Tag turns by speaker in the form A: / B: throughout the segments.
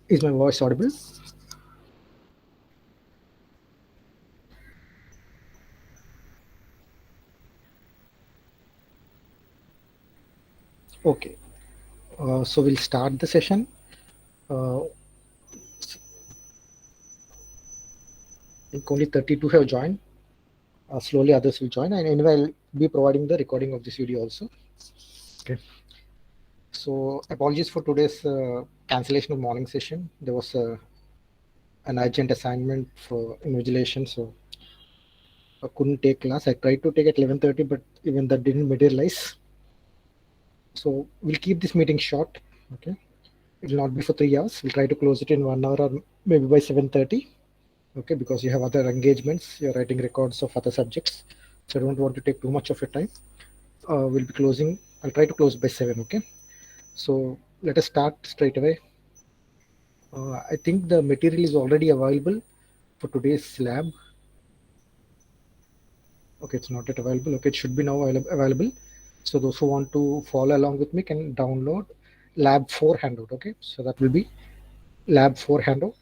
A: Is my voice audible? Okay. So we'll start the session. I think only 32 have joined. Slowly others will join. And anyway, I'll be providing the recording of this video also. Okay. So apologies for today's cancellation of morning session. There was an urgent assignment for invigilation, so I couldn't take class. I tried to take at 11:30, but even that didn't materialize. So we'll keep this meeting short. Okay. It will not be for 3 hours. We'll try to close it in 1 hour or maybe by 7:30. Okay, because you have other engagements. You're writing records of other subjects, so I don't want to take too much of your time. We'll be closing. I'll try to close by 7. Okay. So let us start straight away. I think the material is already available for today's lab. Okay, it's not yet available. Okay, it should be now available. So those who want to follow along with me can download Lab 4 handout. Okay, so that will be Lab 4 handout.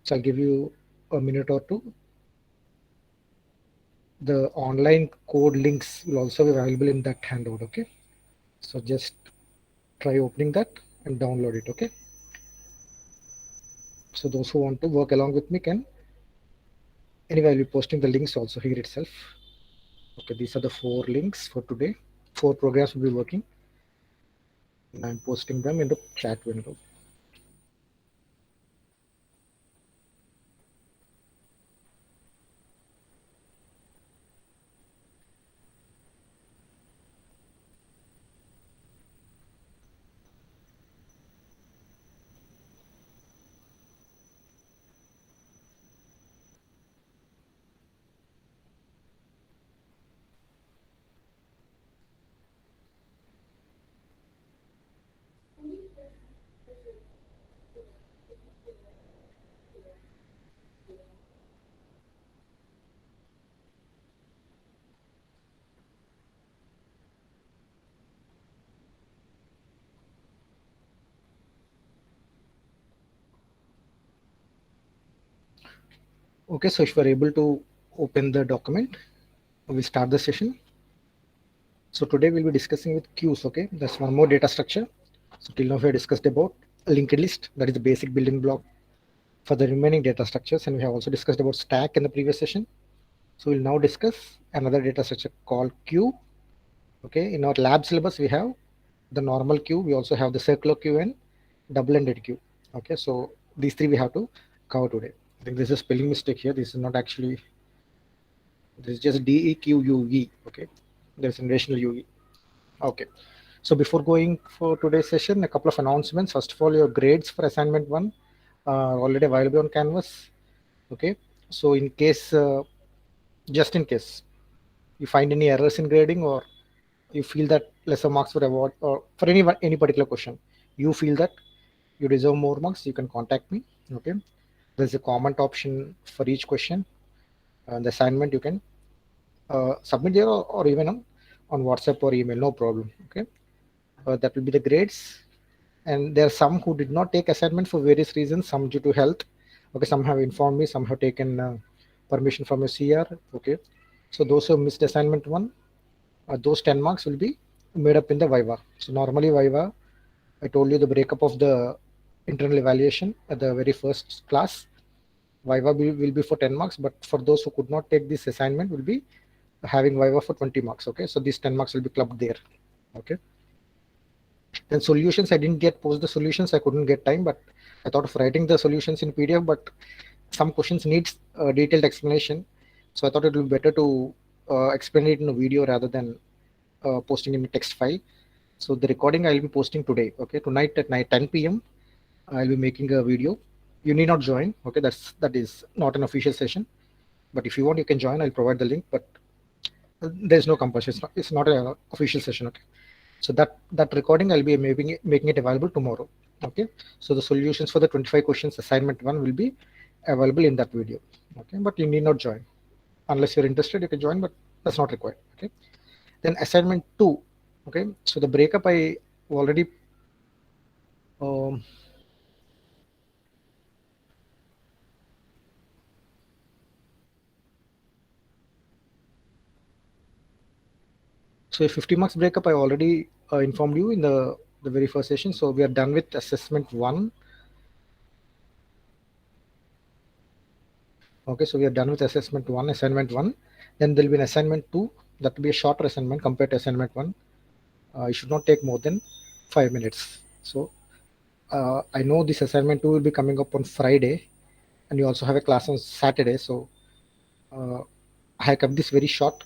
A: So I'll give you a minute or two. The online code links will also be available in that handout. Okay, so just try opening that and download it. Okay, so those who want to work along with me can. Anyway, I'll be posting the links also here itself. Okay, these are the 4 links for today. 4 programs will be working. I'm posting them in the chat window. Okay, so if we're able to open the document, we'll start the session. So today we'll be discussing with queues. Okay, that's one more data structure. So till now we have discussed about linked list, that is the basic building block for the remaining data structures, and we have also discussed about stack in the previous session. So we'll now discuss another data structure called queue. Okay, in our lab syllabus we have the normal queue, we also have the circular queue and double-ended queue. Okay, so these 3 we have to cover today. I think there's a spelling mistake here. This is not actually, this is just DEQUE. Okay, there's an additional UE. Okay, so before going for today's session, a couple of announcements. First of all, your grades for assignment 1 are already available on Canvas. Okay, so in case, just in case you find any errors in grading, or you feel that lesser marks were awarded, or for any particular question you feel that you deserve more marks, you can contact me. Okay, there's a comment option for each question, and the assignment you can submit there, or even on WhatsApp or email, no problem. Okay, that will be the grades. And there are some who did not take assignment for various reasons, some due to health. Okay, some have informed me, some have taken permission from a CR. Okay, so those who missed assignment 1, those 10 marks will be made up in the Viva. So normally Viva, I told you the breakup of the internal evaluation at the very first class. Viva will be for 10 marks, but for those who could not take this assignment will be having Viva for 20 marks. Okay, so these 10 marks will be clubbed there. Okay, then solutions, I didn't get post the solutions, I couldn't get time, but I thought of writing the solutions in PDF, but some questions needs detailed explanation, so I thought it would be better to explain it in a video rather than posting in a text file. So the recording I'll be posting today. Okay, tonight at night 10 p.m. I'll be making a video. You need not join. Okay, that is not an official session, but if you want, you can join. I'll provide the link, but there's no compulsion. It's not an official session. Okay, so that recording I'll be making it available tomorrow. Okay, so the solutions for the 25 questions assignment 1 will be available in that video. Okay, but you need not join unless you're interested. You can join, but that's not required. Okay, then assignment 2. Okay, so the breakup I already um, So a 50 marks breakup, I already informed you in the very first session. So we are done with assessment 1. Okay, so we are done with assessment 1, assignment 1. Then there will be an assignment 2. That will be a shorter assignment compared to assignment 1. It should not take more than 5 minutes. So I know this assignment 2 will be coming up on Friday, and you also have a class on Saturday. So I have kept this very short.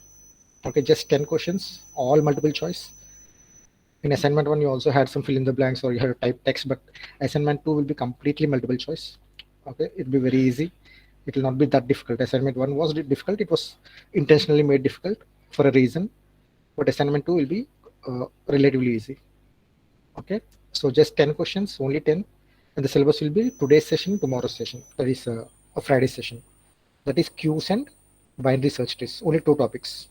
A: Okay, just 10 questions, all multiple choice. In assignment 1, you also had some fill in the blanks or you had to type text, but assignment 2 will be completely multiple choice. Okay, it'll be very easy. It will not be that difficult. Assignment 1 was difficult. It was intentionally made difficult for a reason, but assignment 2 will be relatively easy. Okay, so just 10 questions, only 10, and the syllabus will be today's session, tomorrow's session. That is a Friday session. That is queues and binary search trees. Only 2 topics.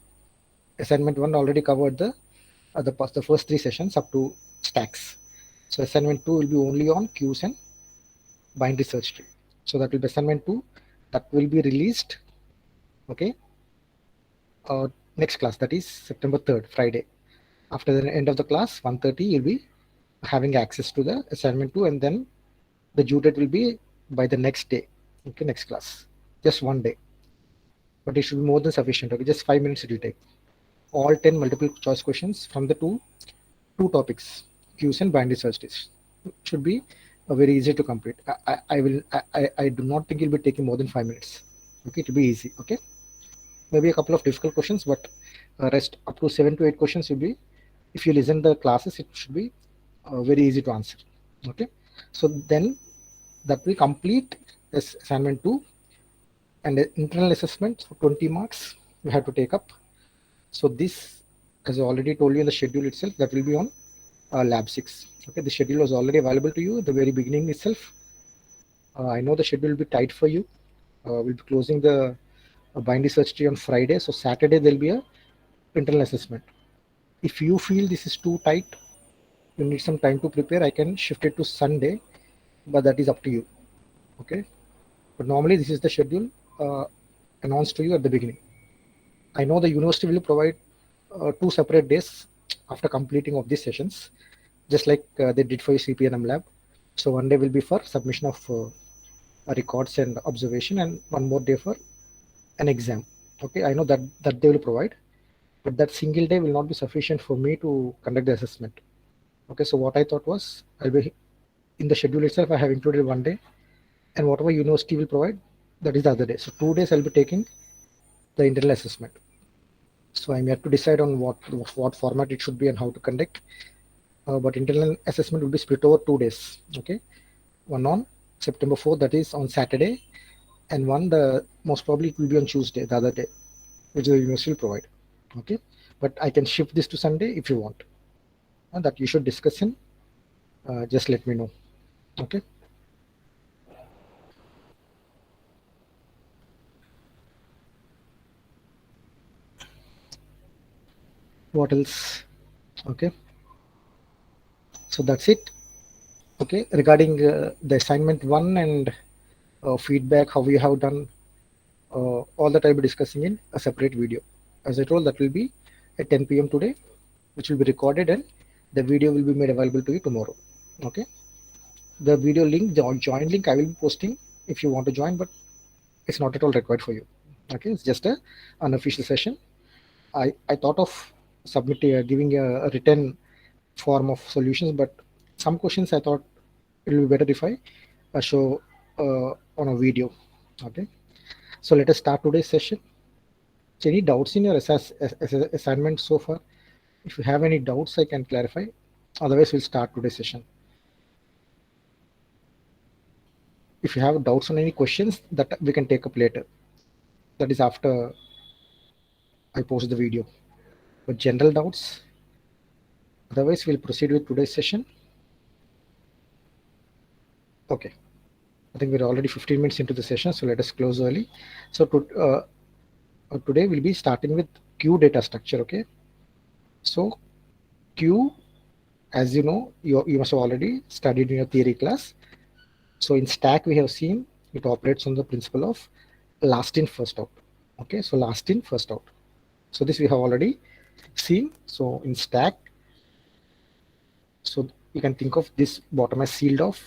A: Assignment 1 already covered the first 3 sessions up to stacks. So assignment 2 will be only on queues and binary search tree. So that will be assignment 2 that will be released. Okay. Next class, that is September 3rd, Friday. After the end of the class, 1:30, you'll be having access to the assignment 2, and then the due date will be by the next day. Okay, next class. Just one day. But it should be more than sufficient. Okay, just 5 minutes it will take. All 10 multiple choice questions from the two topics, queues and binary search trees. Should be very easy to complete. I do not think it will be taking more than 5 minutes. Okay, it will be easy. Okay, maybe a couple of difficult questions, but rest up to 7 to 8 questions will be, if you listen the classes, it should be very easy to answer. Okay, so then that will complete assignment 2, and the internal assessment for 20 marks we have to take up. So this, as I already told you in the schedule itself, that will be on lab 6. Okay, the schedule was already available to you at the very beginning itself. I know the schedule will be tight for you. We'll be closing the binary search tree on Friday, so Saturday there'll be a internal assessment. If you feel this is too tight, you need some time to prepare, I can shift it to Sunday, but that is up to you. Okay, but normally this is the schedule announced to you at the beginning. I know the university will provide 2 separate days after completing of these sessions, just like they did for your CPNM lab. So one day will be for submission of records and observation, and one more day for an exam. Okay, I know that they will provide, but that single day will not be sufficient for me to conduct the assessment. Okay, so what I thought was, I'll be in the schedule itself, I have included one day, and whatever university will provide, that is the other day. So 2 days I'll be taking the internal assessment. So I'm yet to decide on what format it should be and how to conduct. But internal assessment will be split over 2 days. Okay, one on September 4th, that is on Saturday, and one, the most probably it will be on Tuesday, the other day, which the university will provide. Okay, but I can shift this to Sunday if you want. And that you should discuss in. Just let me know. Okay. What else? Okay. So that's it. Okay. Regarding the assignment 1 and feedback, how we have done, all that I'll be discussing in a separate video. As I told, that will be at 10 p.m. today, which will be recorded, and the video will be made available to you tomorrow. Okay. The video link, the join link, I will be posting if you want to join, but it's not at all required for you. Okay, it's just a unofficial session. I thought of submitting, giving a written form of solutions, but some questions I thought it will be better if I show on a video. Okay, so let us start today's session. So any doubts in your assignment so far? If you have any doubts, I can clarify. Otherwise, we'll start today's session. If you have doubts on any questions, that we can take up later. That is after I post the video. But general doubts, otherwise we'll proceed with today's session. Okay, I think we're already 15 minutes into the session, so let us close early. So today we'll be starting with queue data structure. Okay, so queue, as you know, you must have already studied in your theory class. So in stack we have seen it operates on the principle of last in first out. Okay, so last in first out. So this we have already seen. So in stack, so you can think of this bottom as sealed off.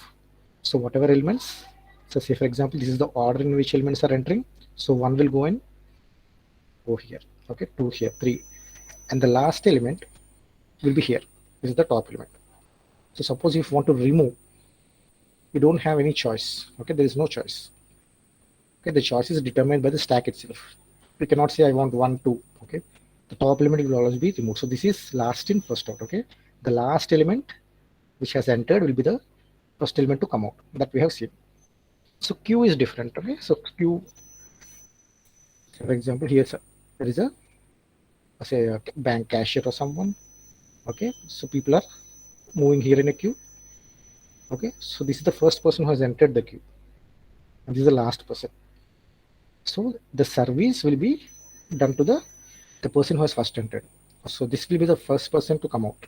A: So whatever elements, so say for example, this is the order in which elements are entering. So one will go in, go here, okay, two here, three, and the last element will be here. This is the top element. So suppose if you want to remove, you don't have any choice. Okay, there is no choice. Okay, the choice is determined by the stack itself. We cannot say I want 1, 2. Okay, the top element will always be removed. So this is last in, first out. Okay, the last element which has entered will be the first element to come out that we have seen. So queue is different. Okay, so queue, for example, here there is a, say, a bank cashier or someone. Okay, so people are moving here in a queue. Okay, so this is the first person who has entered the queue, and this is the last person. So the service will be done to the person who has first entered. So this will be the first person to come out.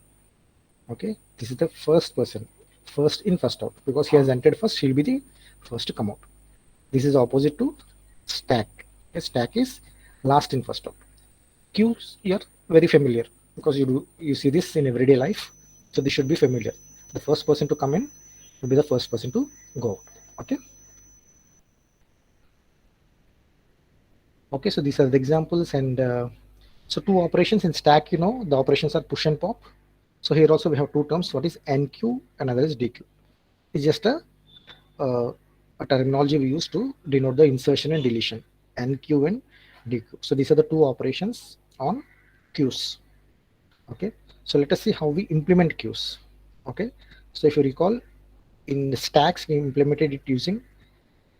A: Okay, this is the first person, first in, first out, because he has entered first. He'll be the first to come out. This is opposite to stack. A stack is last in, first out. Queues, you're very familiar because you see this in everyday life. So this should be familiar. The first person to come in will be the first person to go out. Okay. Okay, so these are the examples, and so two operations in stack, the operations are push and pop. So here also we have two terms. What is NQ, another is DQ. It's just a terminology we use to denote the insertion and deletion, NQ and DQ. So these are the two operations on queues. Okay, so let us see how we implement queues. Okay, so if you recall, in the stacks we implemented it using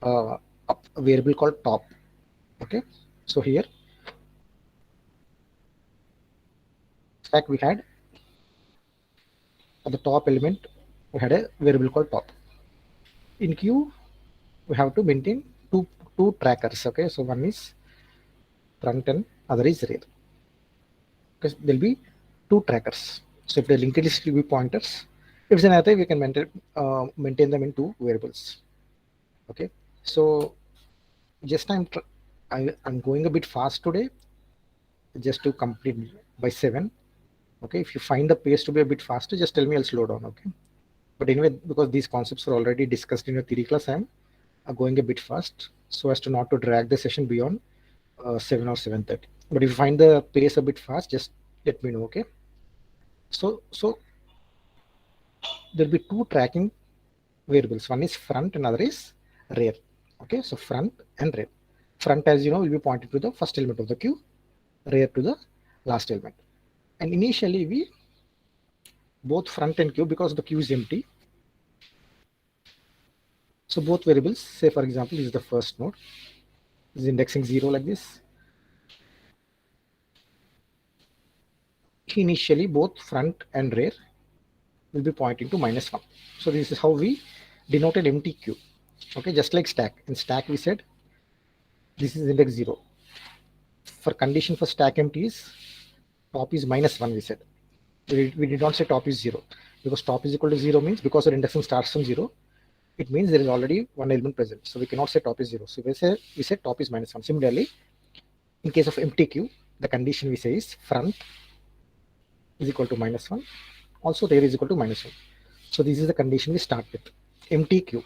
A: a variable called top. Okay, so here stack we had at the top element we had a variable called top. In queue we have to maintain two trackers. Okay, so one is front and other is rear, because there'll be two trackers. So if the linked list will be pointers, if it's an array we can maintain them in two variables. Okay, so just I'm going a bit fast today just to complete by 7. Okay, if you find the pace to be a bit faster, just tell me, I'll slow down. Okay, but anyway, because these concepts are already discussed in your theory class, I'm going a bit fast so as to not to drag the session beyond 7 or 7:30. But if you find the pace a bit fast, just let me know. Okay, so there'll be two tracking variables. One is front and other is rear. Okay, so front and rear. Front, as you know, will be pointing to the first element of the queue, rear to the last element. And initially we both front and queue, because the queue is empty, so both variables, say for example, this is the first node, is indexing 0 like this. Initially both front and rear will be pointing to -1. So this is how we denoted empty queue. Okay, just like stack. In stack we said this is index 0. For condition for stack empty is top is -1, we said. We did not say top is 0, because top is equal to 0 means, because our indexing starts from 0, it means there is already one element present. So we cannot say top is 0. So we say top is -1. Similarly, in case of empty queue, the condition we say is front is equal to -1. Also rear is equal to -1. So this is the condition we start with. Empty queue.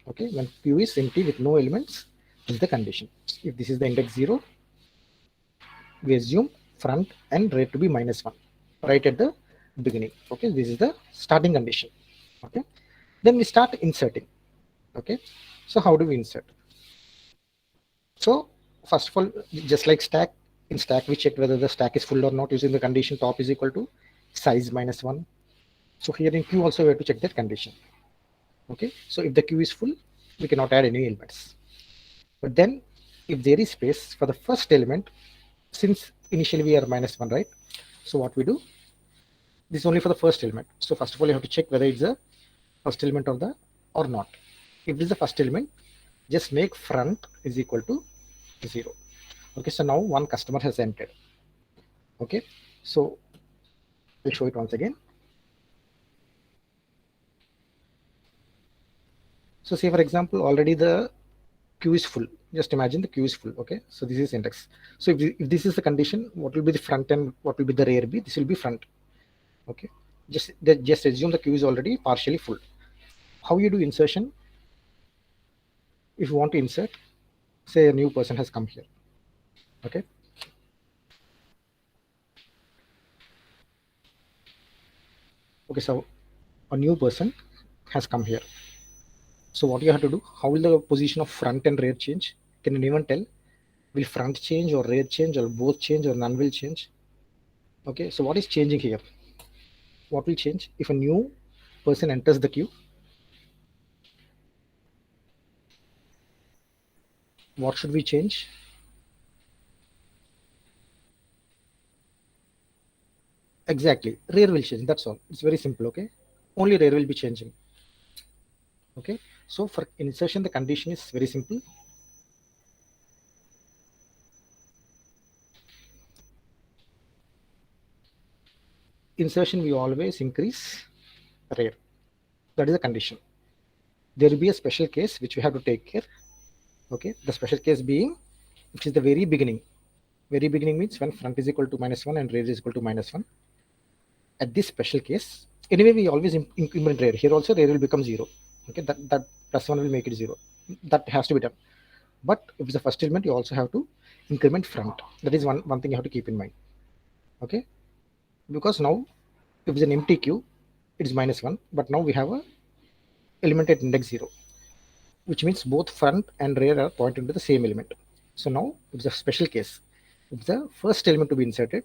A: Okay, when queue is empty with no elements, this is the condition. If this is the index 0, we assume front and rear to be -1 right at the beginning. Okay, this is the starting condition. Okay, then we start inserting. Okay, so how do we insert? So first of all, just like stack, in stack we check whether the stack is full or not using the condition top is equal to size -1. So here in queue also we have to check that condition. Okay, so if the queue is full, we cannot add any elements. But then if there is space for the first element, since initially we are -1, right? So what we do, this is only for the first element. So first of all, you have to check whether it's the first element or not. If it is the first element, just make front is equal to 0. Okay, so now one customer has entered. Okay, so I'll show it once again. So say for example, already the queue is full. Just imagine the queue is full. Okay, so this is index. So if this is the condition, what will be the front and what will be the rear be? This will be front. Okay, just assume the queue is already partially full. How you do insertion? If you want to insert, say a new person has come here. Okay, so a new person has come here. So what you have to do? How will the position of front and rear change? Can anyone tell? Will front change or rear change or both change or none will change? Okay, so what is changing here? What will change if a new person enters the queue? What should we change? Exactly, rear will change. That's all. It's very simple. Okay, only rear will be changing. Okay, so for insertion, the condition is very simple. Insertion, we always increase rear. That is the condition. There will be a special case which we have to take care. Okay, the special case being, which is the very beginning. Very beginning means when front is equal to -1 and rear is equal to -1. At this special case, anyway, we always increment rear. Here also rear will become 0. Okay, that +1 will make it 0. That has to be done. But if it's the first element, you also have to increment front. That is one thing you have to keep in mind. Okay, because now if it's an empty queue, it is -1, but now we have a element at index 0, which means both front and rear are pointing to the same element. So now it's a special case. If the first element to be inserted,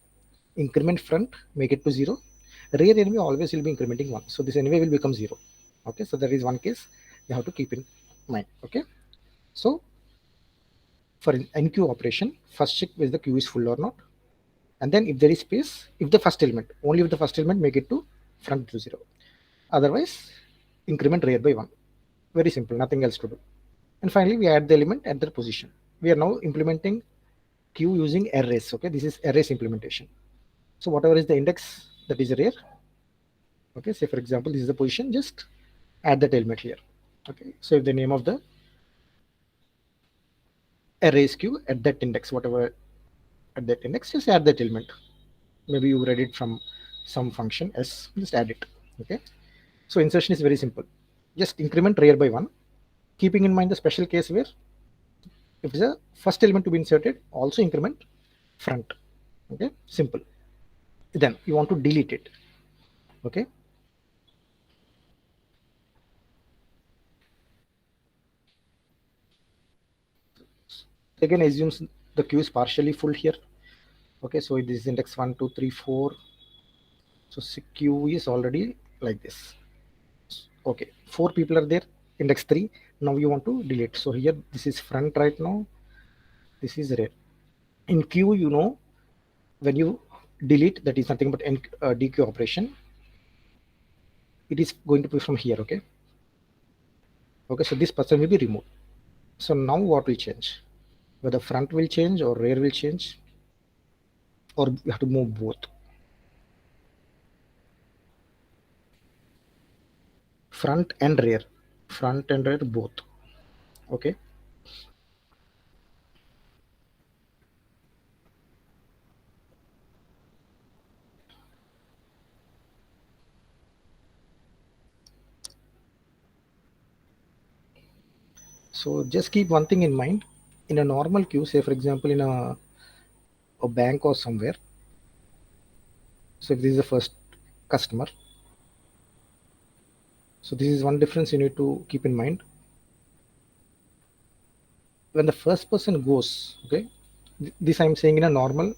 A: increment front, make it to 0. Rear enemy always will be incrementing 1. So this anyway will become 0. Okay, so there is one case you have to keep in mind. Okay, so for NQ operation, first check whether the queue is full or not. And then if there is space, if the first element, only if the first element, make it to front to 0. Otherwise, increment rear by 1. Very simple, nothing else to do. And finally, we add the element at their position. We are now implementing queue using arrays. Okay, this is arrays implementation. So whatever is the index, that is rear. Okay, say for example, this is the position, just add that element here. Okay, so if the name of the arrays queue at that index, whatever at that index, just add that element. Maybe you read it from some function s, just add it. Okay, so insertion is very simple. Just increment rear by 1, keeping in mind the special case where if the first element to be inserted, also increment front. Okay, simple. Then you want to delete it. Okay, again assumes the queue is partially full here. Okay, so this is index 1 2 3 4. So queue is already like this. Okay, 4 people are there, index 3. Now you want to delete. So here this is front right now, this is rear. In queue, you know, when you delete, that is nothing but DQ operation. It is going to be from here. Okay, so this person will be removed. So now what will change? Whether front will change or rear will change, or you have to move both. Front and rear both. Okay, so just keep one thing in mind. In a normal queue, say for example in a bank or somewhere, so if this is the first customer, so this is one difference you need to keep in mind. When the first person goes, okay, this I'm saying in a normal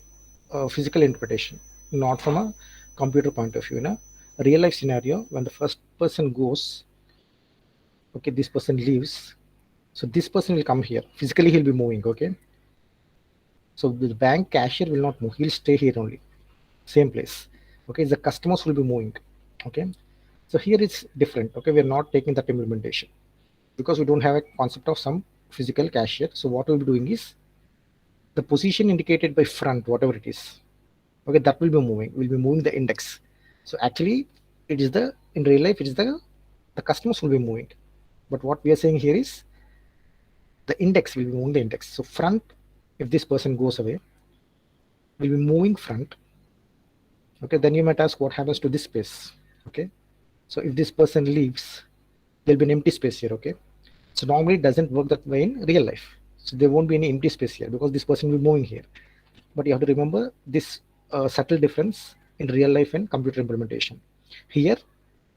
A: physical interpretation, not from a computer point of view. In a real life scenario, when the first person goes, okay, this person leaves, so this person will come here, physically he'll be moving. Okay, so the bank cashier will not move, he'll stay here only, same place. Okay, the customers will be moving. Okay, so here it's different. Okay, we're not taking that implementation because we don't have a concept of some physical cashier. So what we'll be doing is the position indicated by front, whatever it is, okay, that will be moving. We'll be moving the index. So actually, it is the in real life, it is the customers will be moving. But what we are saying here is the index will be moving the index. So front, if this person goes away, will be moving front. Okay, then you might ask what happens to this space. Okay, so if this person leaves, there'll be an empty space here. Okay, so normally it doesn't work that way in real life. So there won't be any empty space here because this person will be moving here. But you have to remember this subtle difference in real life and computer implementation. Here,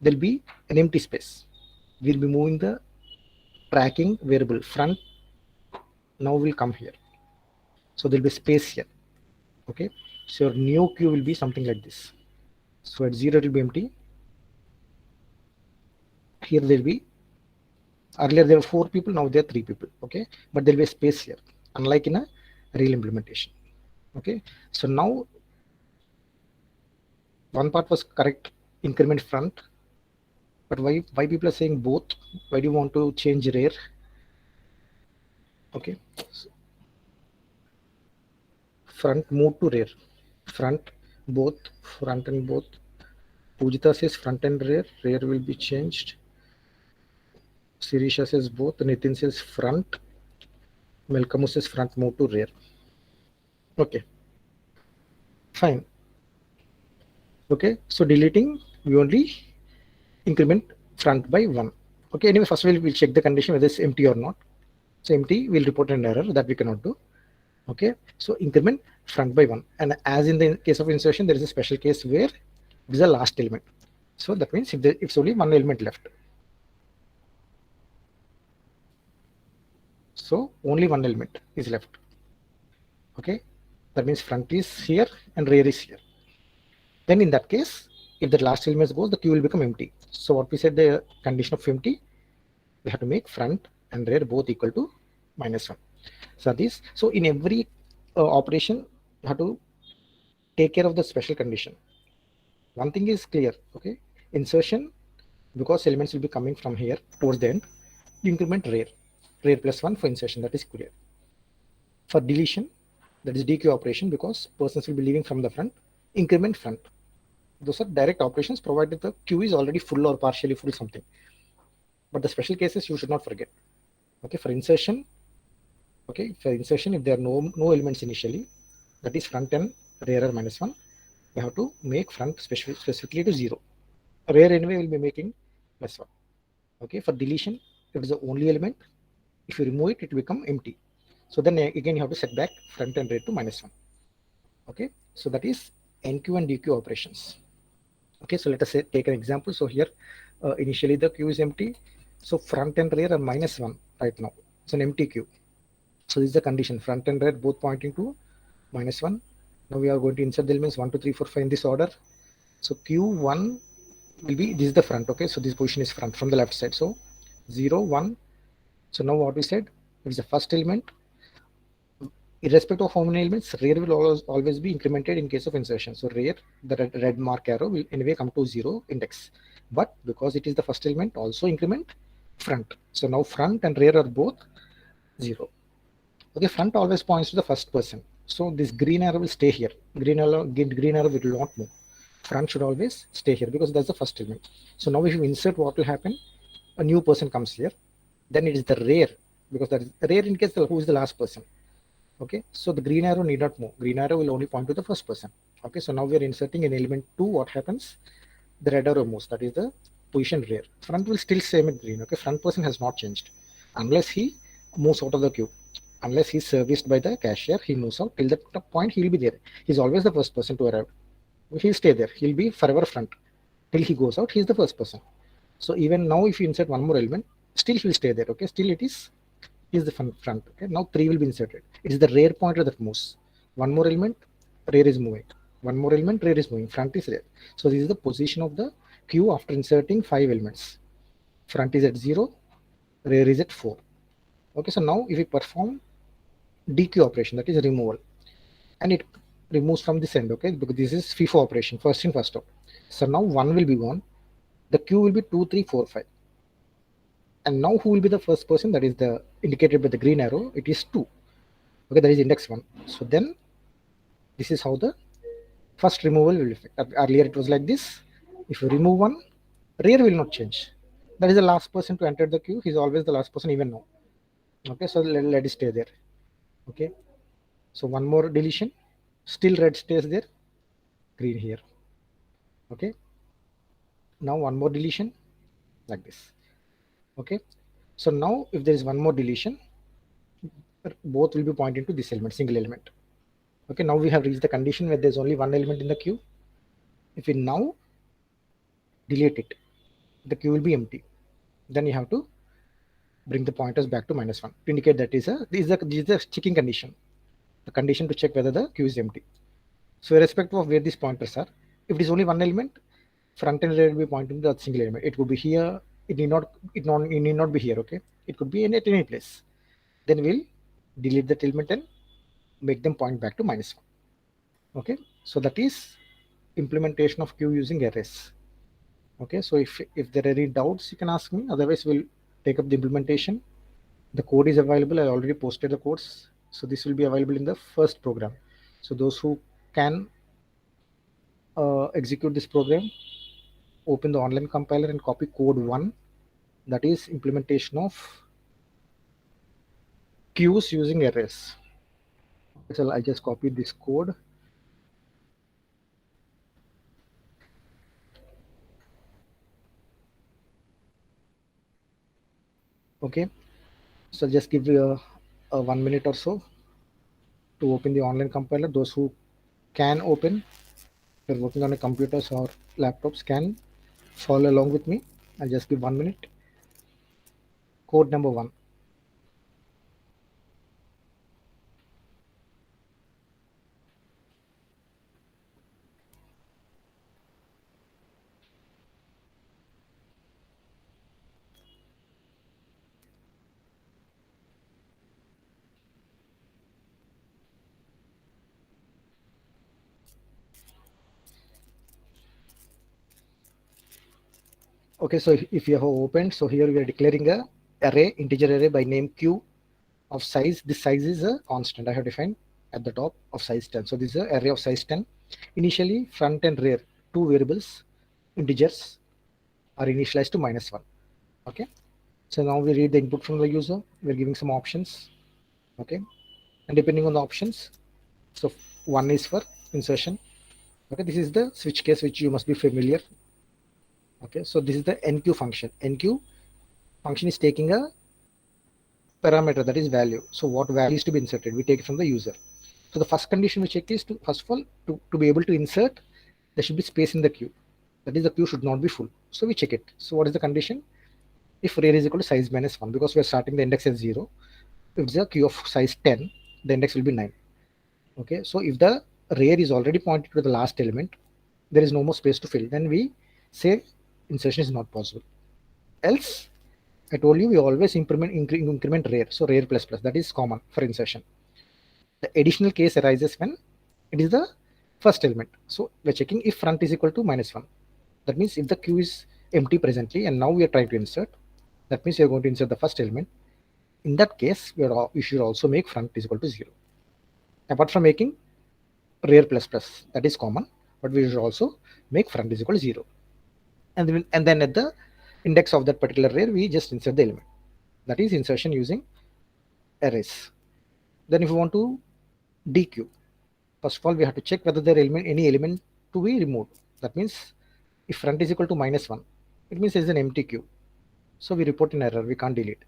A: there'll be an empty space. We'll be moving the tracking variable front. Now will come here. So there'll be space here. Okay, so your new queue will be something like this. So at 0 it will be empty. Here there will be, earlier there were 4 people, now there are 3 people. Okay, but there will be a space here, unlike in a real implementation. Okay, so now one part was correct, increment front, but why people are saying both? Why do you want to change rear? Okay, so front move to rear, front both, front and both. Pujita says front and rear will be changed. Sirisha says both. Nitin says front. Melkamu says front move to rear. Okay, fine. Okay, so deleting, we only increment front by 1. Okay, anyway, first we'll check the condition whether it's empty or not. So empty, we'll report an error that we cannot do. Okay, so increment front by 1. And as in the case of insertion, there is a special case where it is the last element. So that means if it's only one element left. So only one element is left. Okay, that means front is here and rear is here. Then in that case, if the last element goes, the queue will become empty. So what we said, the condition of empty, we have to make front and rear both equal to -1. So in every operation, you have to take care of the special condition. One thing is clear. Okay, insertion, because elements will be coming from here towards the end, increment rear plus 1 for insertion, that is clear. For deletion, that is DQ operation, because persons will be leaving from the front, increment front. Those are direct operations provided the queue is already full or partially full something. But the special cases you should not forget. Okay, for insertion, if there are no elements initially, that is front and rear are -1, we have to make front specifically to 0. Rear anyway will be making +1. Okay, for deletion, if it is the only element, if you remove it, it will become empty. So then again you have to set back front and rear to -1. Okay, so that is NQ and DQ operations. Okay, so let us say, take an example. So here initially the queue is empty. So front and rear are -1 right now. It's an empty queue. So this is the condition, front and rear both pointing to -1. Now we are going to insert the elements 1, 2, 3, 4, 5 in this order. So Q1 will be, this is the front. Okay, so this position is front from the left side. So 0, 1. So now what we said, it is the first element. Irrespective of how many elements, rear will always be incremented in case of insertion. So rear, the red mark arrow will anyway come to 0 index. But because it is the first element, also increment front. So now front and rear are both 0. Okay, front always points to the first person. So this green arrow will stay here. Green arrow will not move. Front should always stay here because that's the first element. So now if you insert, what will happen? A new person comes here. Then it is the rear, because that is rear in case who is the last person. Okay, so the green arrow need not move. Green arrow will only point to the first person. Okay, so now we are inserting an element 2. What happens? The red arrow moves. That is the position rear. Front will still same in green. Okay, front person has not changed unless he moves out of the queue. Unless he's serviced by the cashier, he moves out. Till that point, he will be there. He's always the first person to arrive. He'll stay there. He'll be forever front. Till he goes out, he's the first person. So even now, if you insert one more element, still he will stay there. Okay, still he's the front. Okay, now 3 will be inserted. It is the rear pointer that moves. One more element, rear is moving. One more element, rear is moving. Front is rear. So this is the position of the queue after inserting 5 elements. Front is at 0, rear is at 4. Okay, so now if we perform DQ operation, that is removal, and it removes from this end. Okay, because this is FIFO operation, first in first out. So now 1 will be gone. The queue will be 2, 3, 4, 5. And now who will be the first person? That is the indicated by the green arrow. It is 2. Okay, that is index 1. So then this is how the first removal will affect. Earlier it was like this. If you remove 1, rear will not change. That is the last person to enter the queue. He is always the last person even now. Okay, so let it stay there. Okay, so one more deletion, still red stays there, green here. Okay, now one more deletion like this. Okay, so now if there is one more deletion, both will be pointing to this element, single element. Okay, now we have reached the condition where there's only one element in the queue. If we now delete it, the queue will be empty. Then you have to bring the pointers back to -1 to indicate that this is a checking condition, the condition to check whether the queue is empty. So irrespective of where these pointers are, if it is only one element, front and rear will be pointing to that single element. It could be here, it need not be here. Okay, it could be at any place. Then we'll delete that element and make them point back to -1. Okay, so that is implementation of queue using arrays. Okay, so if there are any doubts, you can ask me, otherwise we'll take up the implementation. The code is available. I already posted the codes, so this will be available in the first program. So those who can execute this program, open the online compiler and copy code 1, that is implementation of queues using arrays. So I just copied this code. Okay, so just give you a 1 minute or so to open the online compiler. Those who can open, if you're working on a computers or laptops, can follow along with me. I'll just give 1 minute. Code number 1. Okay, so if you have opened, so here we are declaring a array, integer array by name q of size. This size is a constant I have defined at the top of size 10. So this is an array of size 10. Initially, front and rear, two variables, integers, are initialized to -1. Okay, so now we read the input from the user. We're giving some options. Okay, and depending on the options, so one is for insertion. Okay, this is the switch case which you must be familiar. Okay, so this is the enqueue function. Enqueue function is taking a parameter, that is value. So what value is to be inserted, we take it from the user. So the first condition we check is to, first of all, to be able to insert, there should be space in the queue. That is, the queue should not be full. So we check it. So what is the condition? If rear is equal to size -1, because we are starting the index as 0. If it's a queue of size 10, the index will be 9. Okay, so if the rear is already pointed to the last element, there is no more space to fill, then we say insertion is not possible. Else, I told you we always increment rear, so rear plus plus, that is common for insertion. The additional case arises when it is the first element. So we're checking if front is equal to -1. That means if the queue is empty presently and now we are trying to insert, that means we are going to insert the first element. In that case, we should also make front is equal to 0. Apart from making rear plus plus, that is common, but we should also make front is equal to 0. And then at the index of that particular rear, we just insert the element. That is insertion using arrays. Then if we want to dequeue, first of all, we have to check whether there is any element to be removed. That means if front is equal to -1, it means there is an empty queue. So we report an error, we can't delete.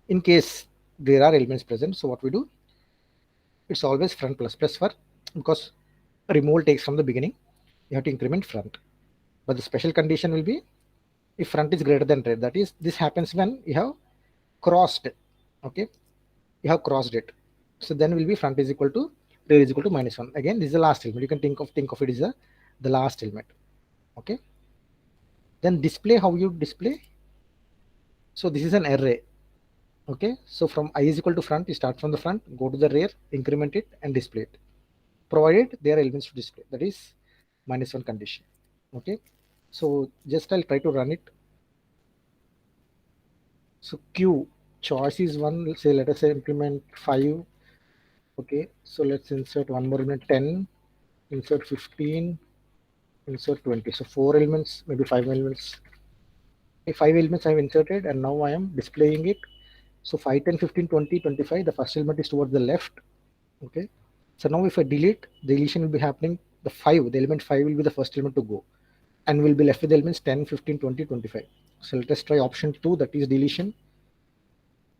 A: In case there are elements present, so what we do, it's always front plus plus for, because removal takes from the beginning, you have to increment front. But the special condition will be if front is greater than rear. That is, this happens when you have crossed. Okay, you have crossed it. So then will be front is equal to rear is equal to -1. Again, this is the last element. You can think of it as the last element. Okay. Then display, how you display. So this is an array. Okay. So from I is equal to front, you start from the front, go to the rear, increment it and display it. Provided there are elements to display. That is -1 condition. Okay. So just I'll try to run it. So queue choice is 1. Let's say, let us say implement 5. Okay. So let's insert one more element, 10, insert 15, insert 20. So 4 elements, maybe 5 elements. 5 elements I have inserted and now I am displaying it So 5, 10, 15, 20, 25, the first element is towards the left. Okay. So now if I delete, the deletion will be happening. The element 5 will be the first element to go, and we'll be left with the elements 10, 15, 20, 25. So let us try option 2, that is deletion.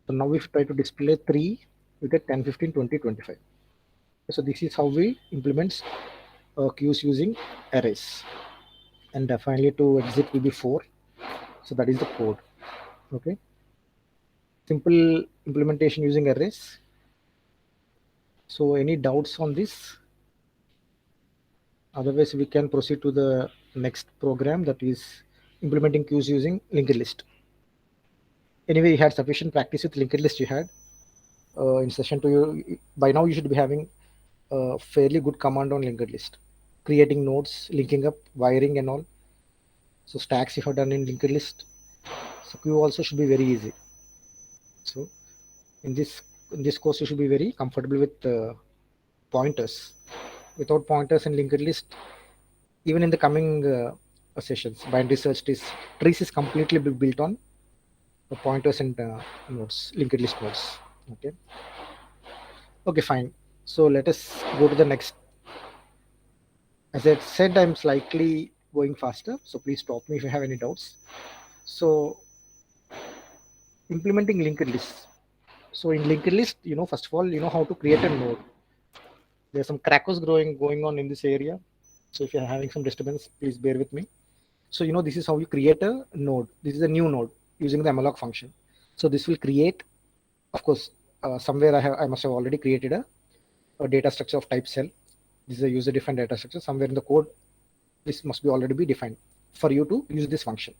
A: So now if we try to display 3, we get 10, 15, 20, 25. So this is how we implement queues using arrays. And finally to exit will be 4. So that is the code. Okay. Simple implementation using arrays. So any doubts on this? Otherwise, we can proceed to the next program, that is implementing queues using linked list. Anyway, you had sufficient practice with linked list. You had in session 2. By now, you should be having a fairly good command on linked list, creating nodes, linking up, wiring, and all. So stacks you have done in linked list. So queue also should be very easy. So in this course, you should be very comfortable with pointers. Without pointers and linked list, even in the coming sessions, binary search trees is completely built on the pointers and nodes, linked list nodes. Okay, fine. So let us go to the next. As I said, I'm slightly going faster, so please stop me if you have any doubts. So implementing linked list. So in linked list, first of all, you know how to create a node. There's some crackers going on in this area. So if you're having some disturbance, please bear with me. So this is how you create a node. This is a new node using the malloc function. So this will create, of course, somewhere I must have already created a data structure of type cell. This is a user defined data structure. Somewhere in the code, this must be already be defined for you to use this function.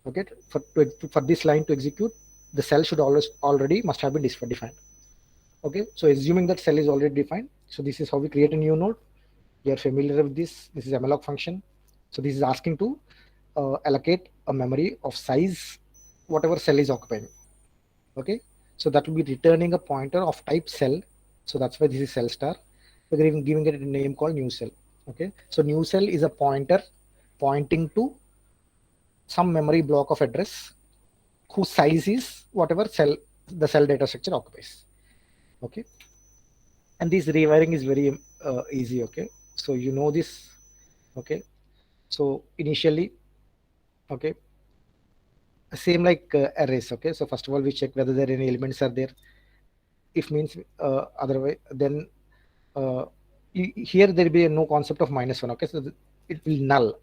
A: Okay, for this line to execute, the cell should already must have been defined. Okay, so assuming that cell is already defined, so this is how we create a new node. You are familiar with this. This is a malloc function. So this is asking to allocate a memory of size whatever cell is occupying. Okay, so that will be returning a pointer of type cell. So that's why this is cell star. We're giving it a name called new cell. Okay, so new cell is a pointer pointing to some memory block of address whose size is whatever the cell data structure occupies. Okay, and this rewiring is very easy. Okay, so you know this. Okay, so initially, okay, same like arrays. Okay, so first of all we check whether there any elements are there. If means otherwise, then here there will be no concept of -1. Okay, so it will null.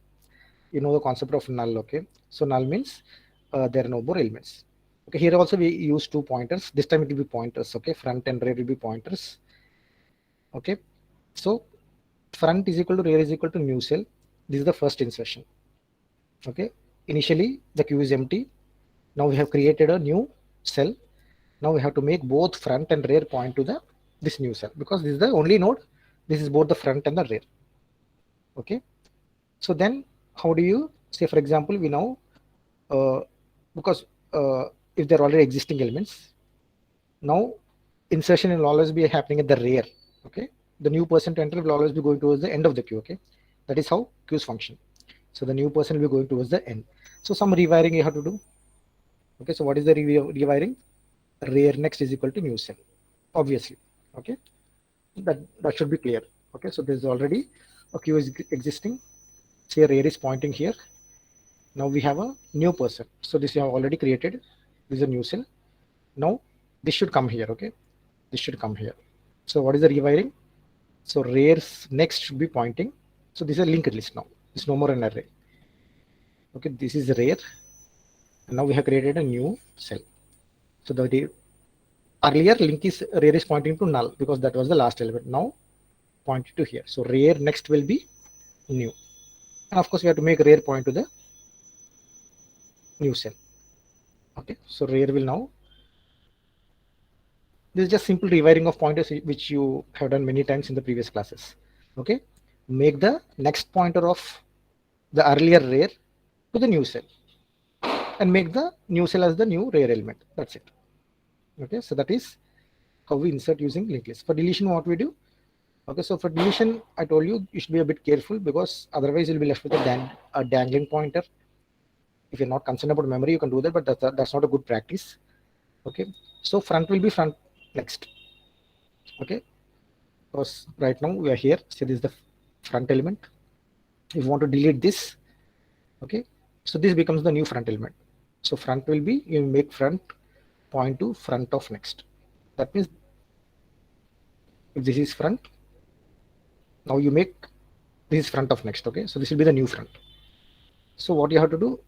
A: You know the concept of null. Okay, so null means there are no more elements. Okay, here also we use 2 pointers. This time it will be pointers. Okay, front and rear will be pointers. Okay, so front is equal to rear is equal to new cell. This is the first insertion. Okay, initially the queue is empty. Now we have created a new cell. Now we have to make both front and rear point to this new cell, because this is the only node. This is both the front and the rear. Okay, so then how do you say, for example, we now because if there are already existing elements, now insertion will always be happening at the rear. Okay, the new person to enter will always be going towards the end of the queue. Okay, that is how queues function. So the new person will be going towards the end. So some rewiring you have to do. Okay, so what is the rewiring? Rear next is equal to new cell, obviously. Okay, that should be clear. Okay, so there's already a queue is existing. Say rear is pointing here. Now we have a new person. So this you have already created. This is a new cell. Now this should come here. Okay, this should come here. So what is the rewiring? So rear's next should be pointing. So this is a linked list now. It's no more an array. Okay, this is rear. And now we have created a new cell. So the earlier link is rear is pointing to null because that was the last element. Now pointing to here. So rear next will be new. And of course we have to make rear point to the new cell. Okay, so rear will now. This is just simple rewiring of pointers which you have done many times in the previous classes. Okay, make the next pointer of the earlier rear to the new cell and make the new cell as the new rear element. That's it. Okay, so that is how we insert using linked list. For deletion, what we do? Okay, so for deletion, I told you should be a bit careful because otherwise you'll be left with a dangling pointer. If you're not concerned about memory, you can do that, but that's not a good practice. Okay, so front will be front next. Okay, because right now we are here. So this is the front element. If you want to delete this, okay, so this becomes the new front element. So front will be, you make front point to front of next. That means if this is front, now you make this is front of next. Okay, so this will be the new front. So what you have to do,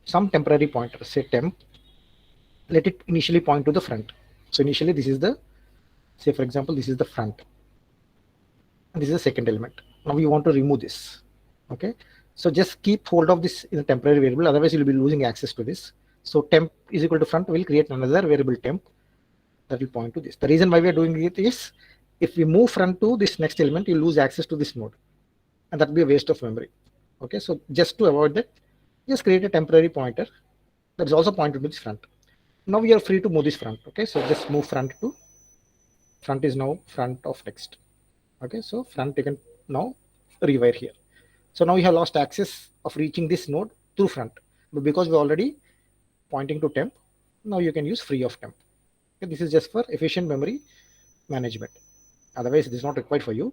A: some temporary pointer, say temp, let it initially point to the front. So initially this is the, say for example, this is the front and this is the second element. Now you want to remove this. Okay, so just keep hold of this in a temporary variable, otherwise you'll be losing access to this. So temp is equal to front, will create another variable temp that will point to this. The reason why we are doing it is, if we move front to this next element, you lose access to this node, and that will be a waste of memory. Okay, so just to avoid that, just create a temporary pointer that is also pointed to this front. Now we are free to move this front. Okay, so just move front to front is now front of next. Okay, so front you can now rewire here. So now you have lost access of reaching this node through front, but because we're already pointing to temp, now you can use free of temp. Okay, this is just for efficient memory management. Otherwise, it is not required for you.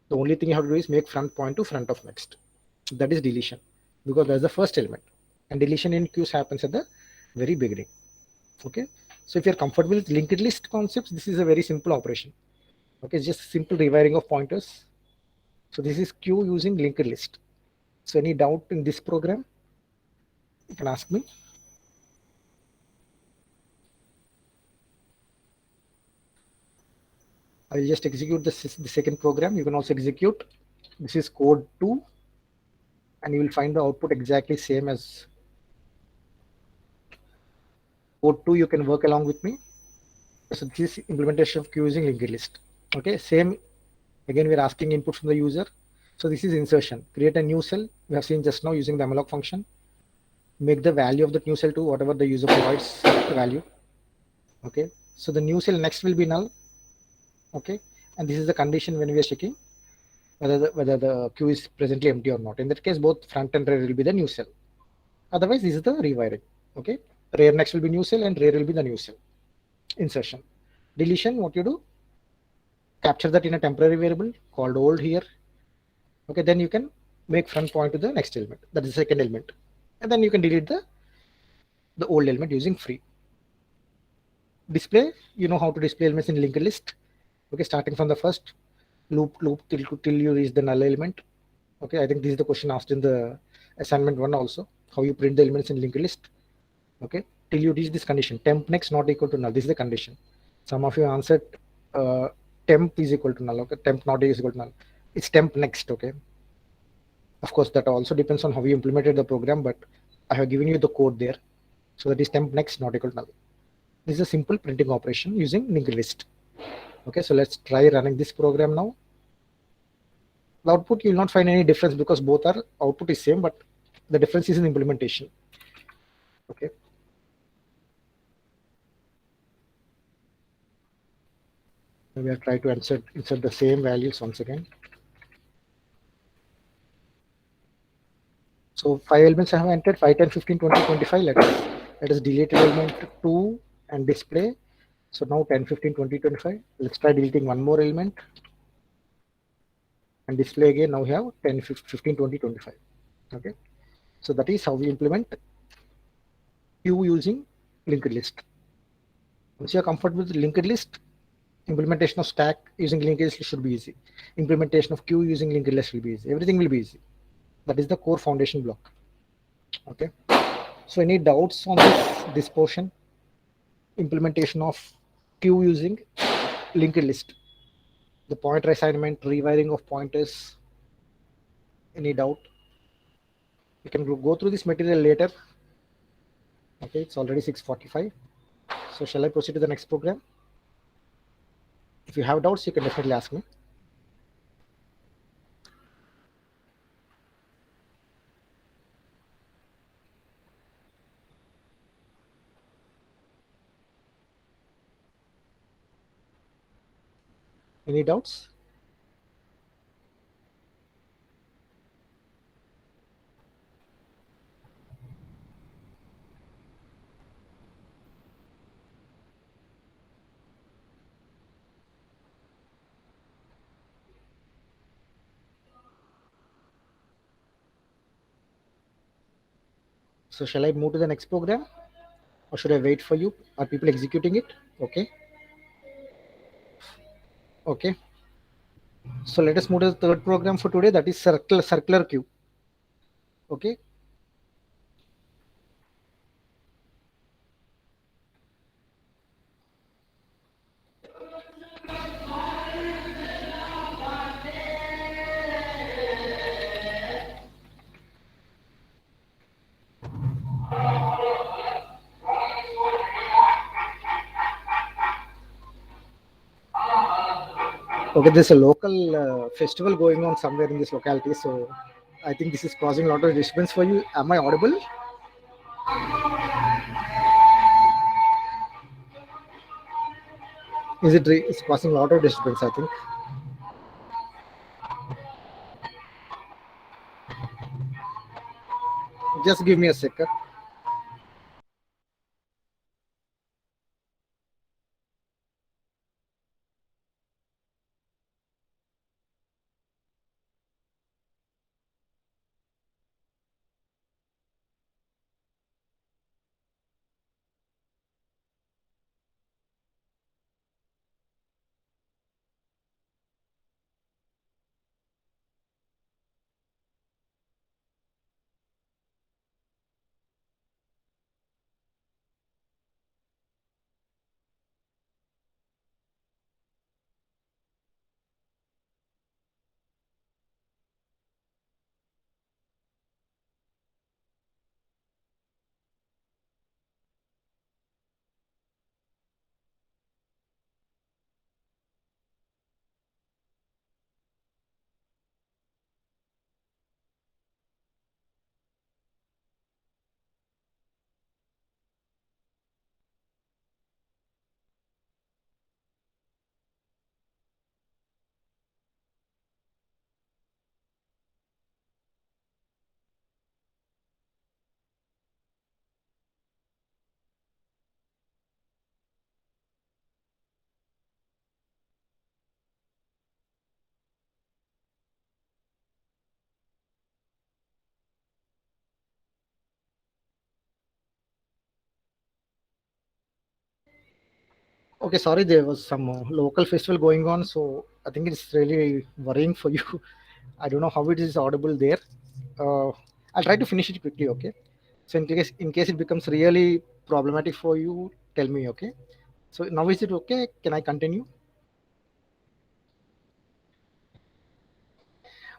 A: The only thing you have to do is make front point to front of next. That is deletion, because that's the first element, and deletion in queues happens at the very beginning. Okay, so if you're comfortable with linked list concepts, this is a very simple operation. Okay, it's just simple rewiring of pointers. So this is queue using linked list. So any doubt in this program, you can ask me. I will just execute the second program. You can also execute. This is code 2, and you will find the output exactly same as code 2. You can work along with me. So this is implementation of queue using linked list. Okay, same. Again, we're asking input from the user. So this is insertion. Create a new cell. We have seen just now using the malloc function. Make the value of the new cell to whatever the user provides the value. Okay, so the new cell next will be null. Okay, and this is the condition when we are checking whether the queue is presently empty or not. In that case, both front and rear will be the new cell. Otherwise, this is the rewiring. Okay, rear next will be new cell and rear will be the new cell. Insertion. Deletion, what you do, capture that in a temporary variable called old here. Okay, then you can make front point to the next element, that is the second element, and then you can delete the old element using free. Display, you know how to display elements in linked list. Okay, starting from the first loop till you reach the null element. Okay, I think this is the question asked in the assignment 1 also, how you print the elements in linked list. Okay, till you reach this condition, temp next not equal to null. This is the condition. Some of you answered temp is equal to null. Okay, temp not is equal to null. It's temp next. Okay, of course that also depends on how you implemented the program, but I have given you the code there. So that is temp next not equal to null. This is a simple printing operation using linked list. Okay, so let's try running this program now. The output, you will not find any difference because both are output is same, but the difference is in implementation. Okay, we are trying to insert the same values once again. So 5 elements I have entered: 5, 10, 15, 20, 25. Let us delete element 2 and display. So now 10, 15, 20, 25. Let's try deleting one more element and display again. Now we have 10, 15, 20, 25. Okay, so that is how we implement queue using linked list. Once you are comfortable with linked list, implementation of stack using linked list should be easy. Implementation of queue using linked list will be easy. Everything will be easy. That is the core foundation block. Okay, so any doubts on this portion? Implementation of queue using linked list, the pointer assignment, rewiring of pointers. Any doubt? We can go through this material later. Okay, it's already 6:45. So shall I proceed to the next program? If you have doubts, you can definitely ask me. Any doubts? So shall I move to the next program, or should I wait for you? Are people executing it? Okay. Okay. So let us move to the third program for today, that is circular queue. Okay. Okay, there's a local festival going on somewhere in this locality, so I think this is causing a lot of disturbance for you. Am I audible? It's causing a lot of disturbance, I think. Just give me a second. Okay, sorry, there was some local festival going on, so I think it's really worrying for you. I don't know how it is audible there. Uh, I'll try to finish it quickly, okay? So in case it becomes really problematic for you, tell me, okay? So now is it okay? Can I continue?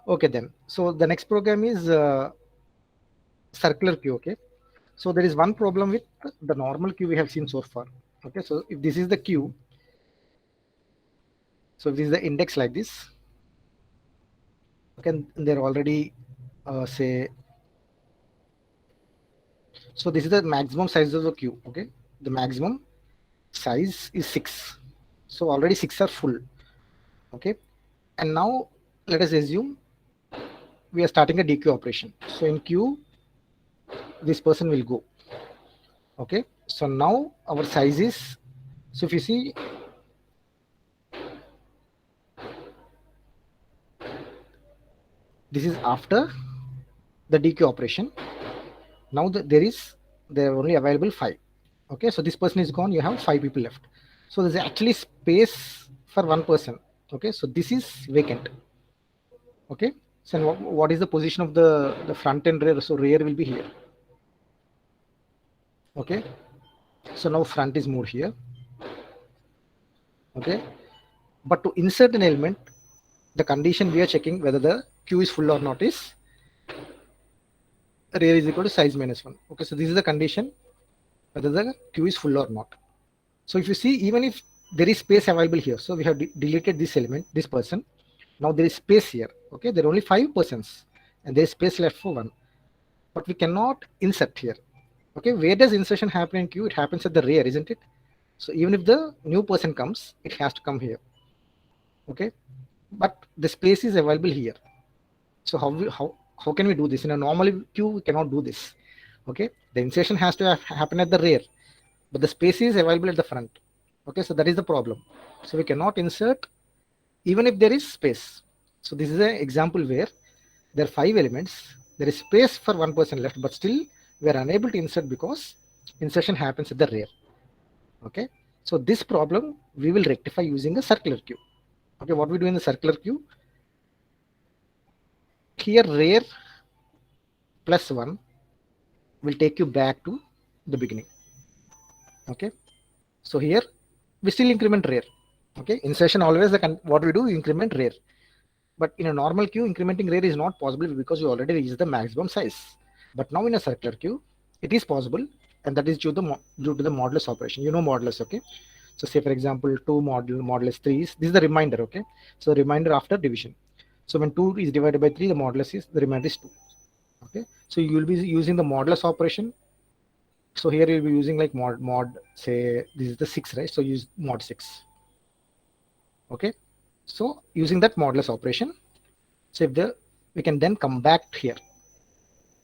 A: Okay then. So the next program is circular queue, okay? So there is one problem with the normal queue we have seen so far. Okay, so if this is the queue, so if this is the index like this, okay, they're already say, so this is the maximum size of the queue, okay? The maximum size is 6. So already 6 are full, okay? And now let us assume we are starting a dequeue operation. So in queue, this person will go, okay? So now our size is, so if you see, this is after the dequeue operation. Now there are only available 5. Okay, so this person is gone, you have 5 people left. So there's actually space for one person. Okay, so this is vacant. Okay, so what is the position of the front and rear? So rear will be here. Okay, so now front is moved here. Okay, but to insert an element, the condition we are checking whether the queue is full or not is rear is equal to size minus 1. Okay, so this is the condition whether the queue is full or not. So if you see, even if there is space available here, so we have deleted this element, this person. Now there is space here. Okay, there are only 5 persons, and there is space left for one. But we cannot insert here. Okay, where does insertion happen in queue? It happens at the rear, isn't it? So even if the new person comes, it has to come here. Okay, but the space is available here. So how can we do this? In a normal queue, we cannot do this. Okay, the insertion has to happen at the rear, but the space is available at the front. Okay, so that is the problem. So we cannot insert even if there is space. So this is an example where there are 5 elements, there is space for one person left, but still we are unable to insert because insertion happens at the rear. Okay, so this problem we will rectify using a circular queue. Okay, what we do in the circular queue, here rear plus 1 will take you back to the beginning. Okay, so here we still increment rear. Okay, insertion always what we do, increment rear. But in a normal queue, incrementing rear is not possible because you already reached the maximum size. But now in a circular queue, it is possible, and that is due to the modulus operation. You know modulus, okay? So say for example, 2 modulus 3 is, this is the remainder, okay? So remainder after division. So when 2 is divided by 3, the modulus is, the remainder is 2. Okay, so you will be using the modulus operation. So here you'll be using like mod, say this is the 6, right? So use mod 6. Okay, so using that modulus operation, so if we can then come back here.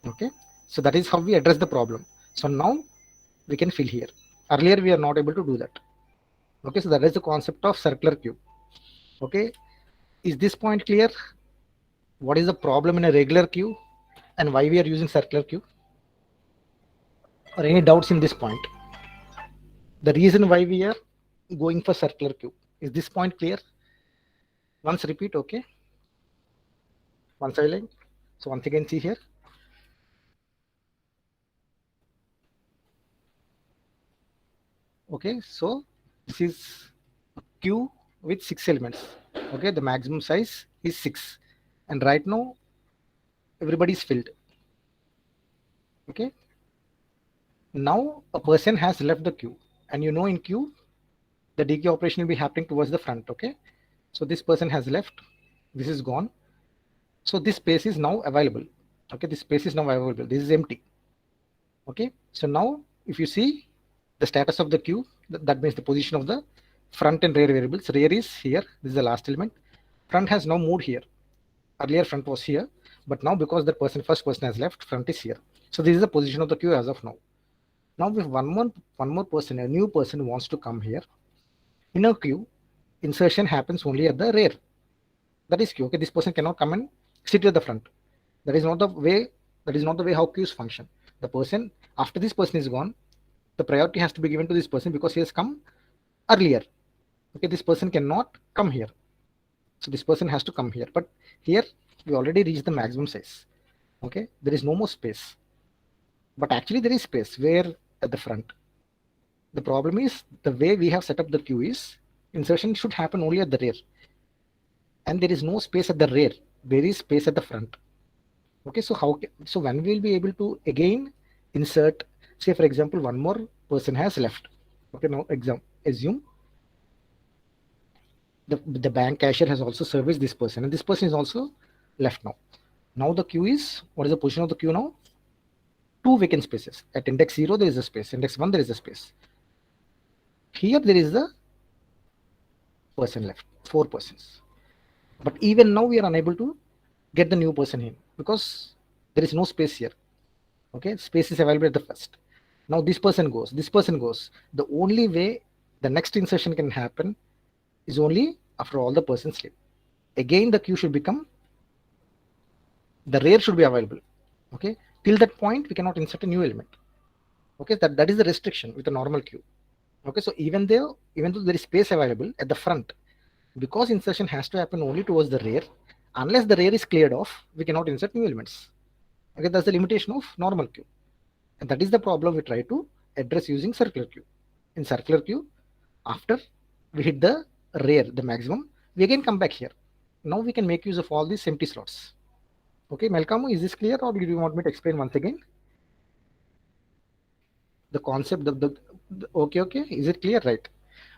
A: Okay, so that is how we address the problem. So now we can fill here. Earlier we are not able to do that. Okay, so that is the concept of circular queue. Okay, is this point clear? What is the problem in a regular queue and why we are using circular queue? Or any doubts in this point? The reason why we are going for circular queue, is this point clear? Once repeat, okay? Once I line. So once again, see here. Okay, so this is queue with 6 elements. Okay, the maximum size is 6, and right now everybody is filled. Okay, now a person has left the queue, and you know in queue the decay operation will be happening towards the front. Okay, so this person has left, this is gone, so this space is now available. Okay, this space is now available, this is empty. Okay, so now if you see the status of the queue, that means the position of the front and rear variables. Rear is here, this is the last element. Front has now moved here. Earlier front was here, but now because the first person has left, front is here. So this is the position of the queue as of now. Now if one more person, a new person wants to come here, in a queue, insertion happens only at the rear. That is queue. Okay, this person cannot come and sit at the front. That is not the way. That is not the way how queues function. The person, after this person is gone, the priority has to be given to this person because he has come earlier. Okay, this person cannot come here. So this person has to come here. But here we already reached the maximum size. Okay, there is no more space. But actually there is space. Where? At the front. The problem is the way we have set up the queue is insertion should happen only at the rear. And there is no space at the rear. There is space at the front. Okay, so so when we will be able to again insert, say for example, one more person has left. Okay, now assume the bank cashier has also serviced this person, and this person is also left now. Now the queue is, what is the position of the queue now? 2 vacant spaces. At index 0 there is a space, index 1 there is a space. Here there is a person left, 4 persons. But even now we are unable to get the new person in because there is no space here. Okay, space is available at the first. Now this person goes, this person goes. The only way the next insertion can happen is only after all the persons leave. Again the queue should become, the rear should be available. Okay, till that point we cannot insert a new element. Okay, that is the restriction with a normal queue. Okay, so even though there is space available at the front, because insertion has to happen only towards the rear, unless the rear is cleared off, we cannot insert new elements. Okay, that's the limitation of normal queue, and that is the problem we try to address using circular queue. In circular queue, after we hit the rear, the maximum, we again come back here. Now we can make use of all these empty slots. Okay, Malcolm, is this clear, or do you want me to explain once again the concept of the okay, is it clear? Right.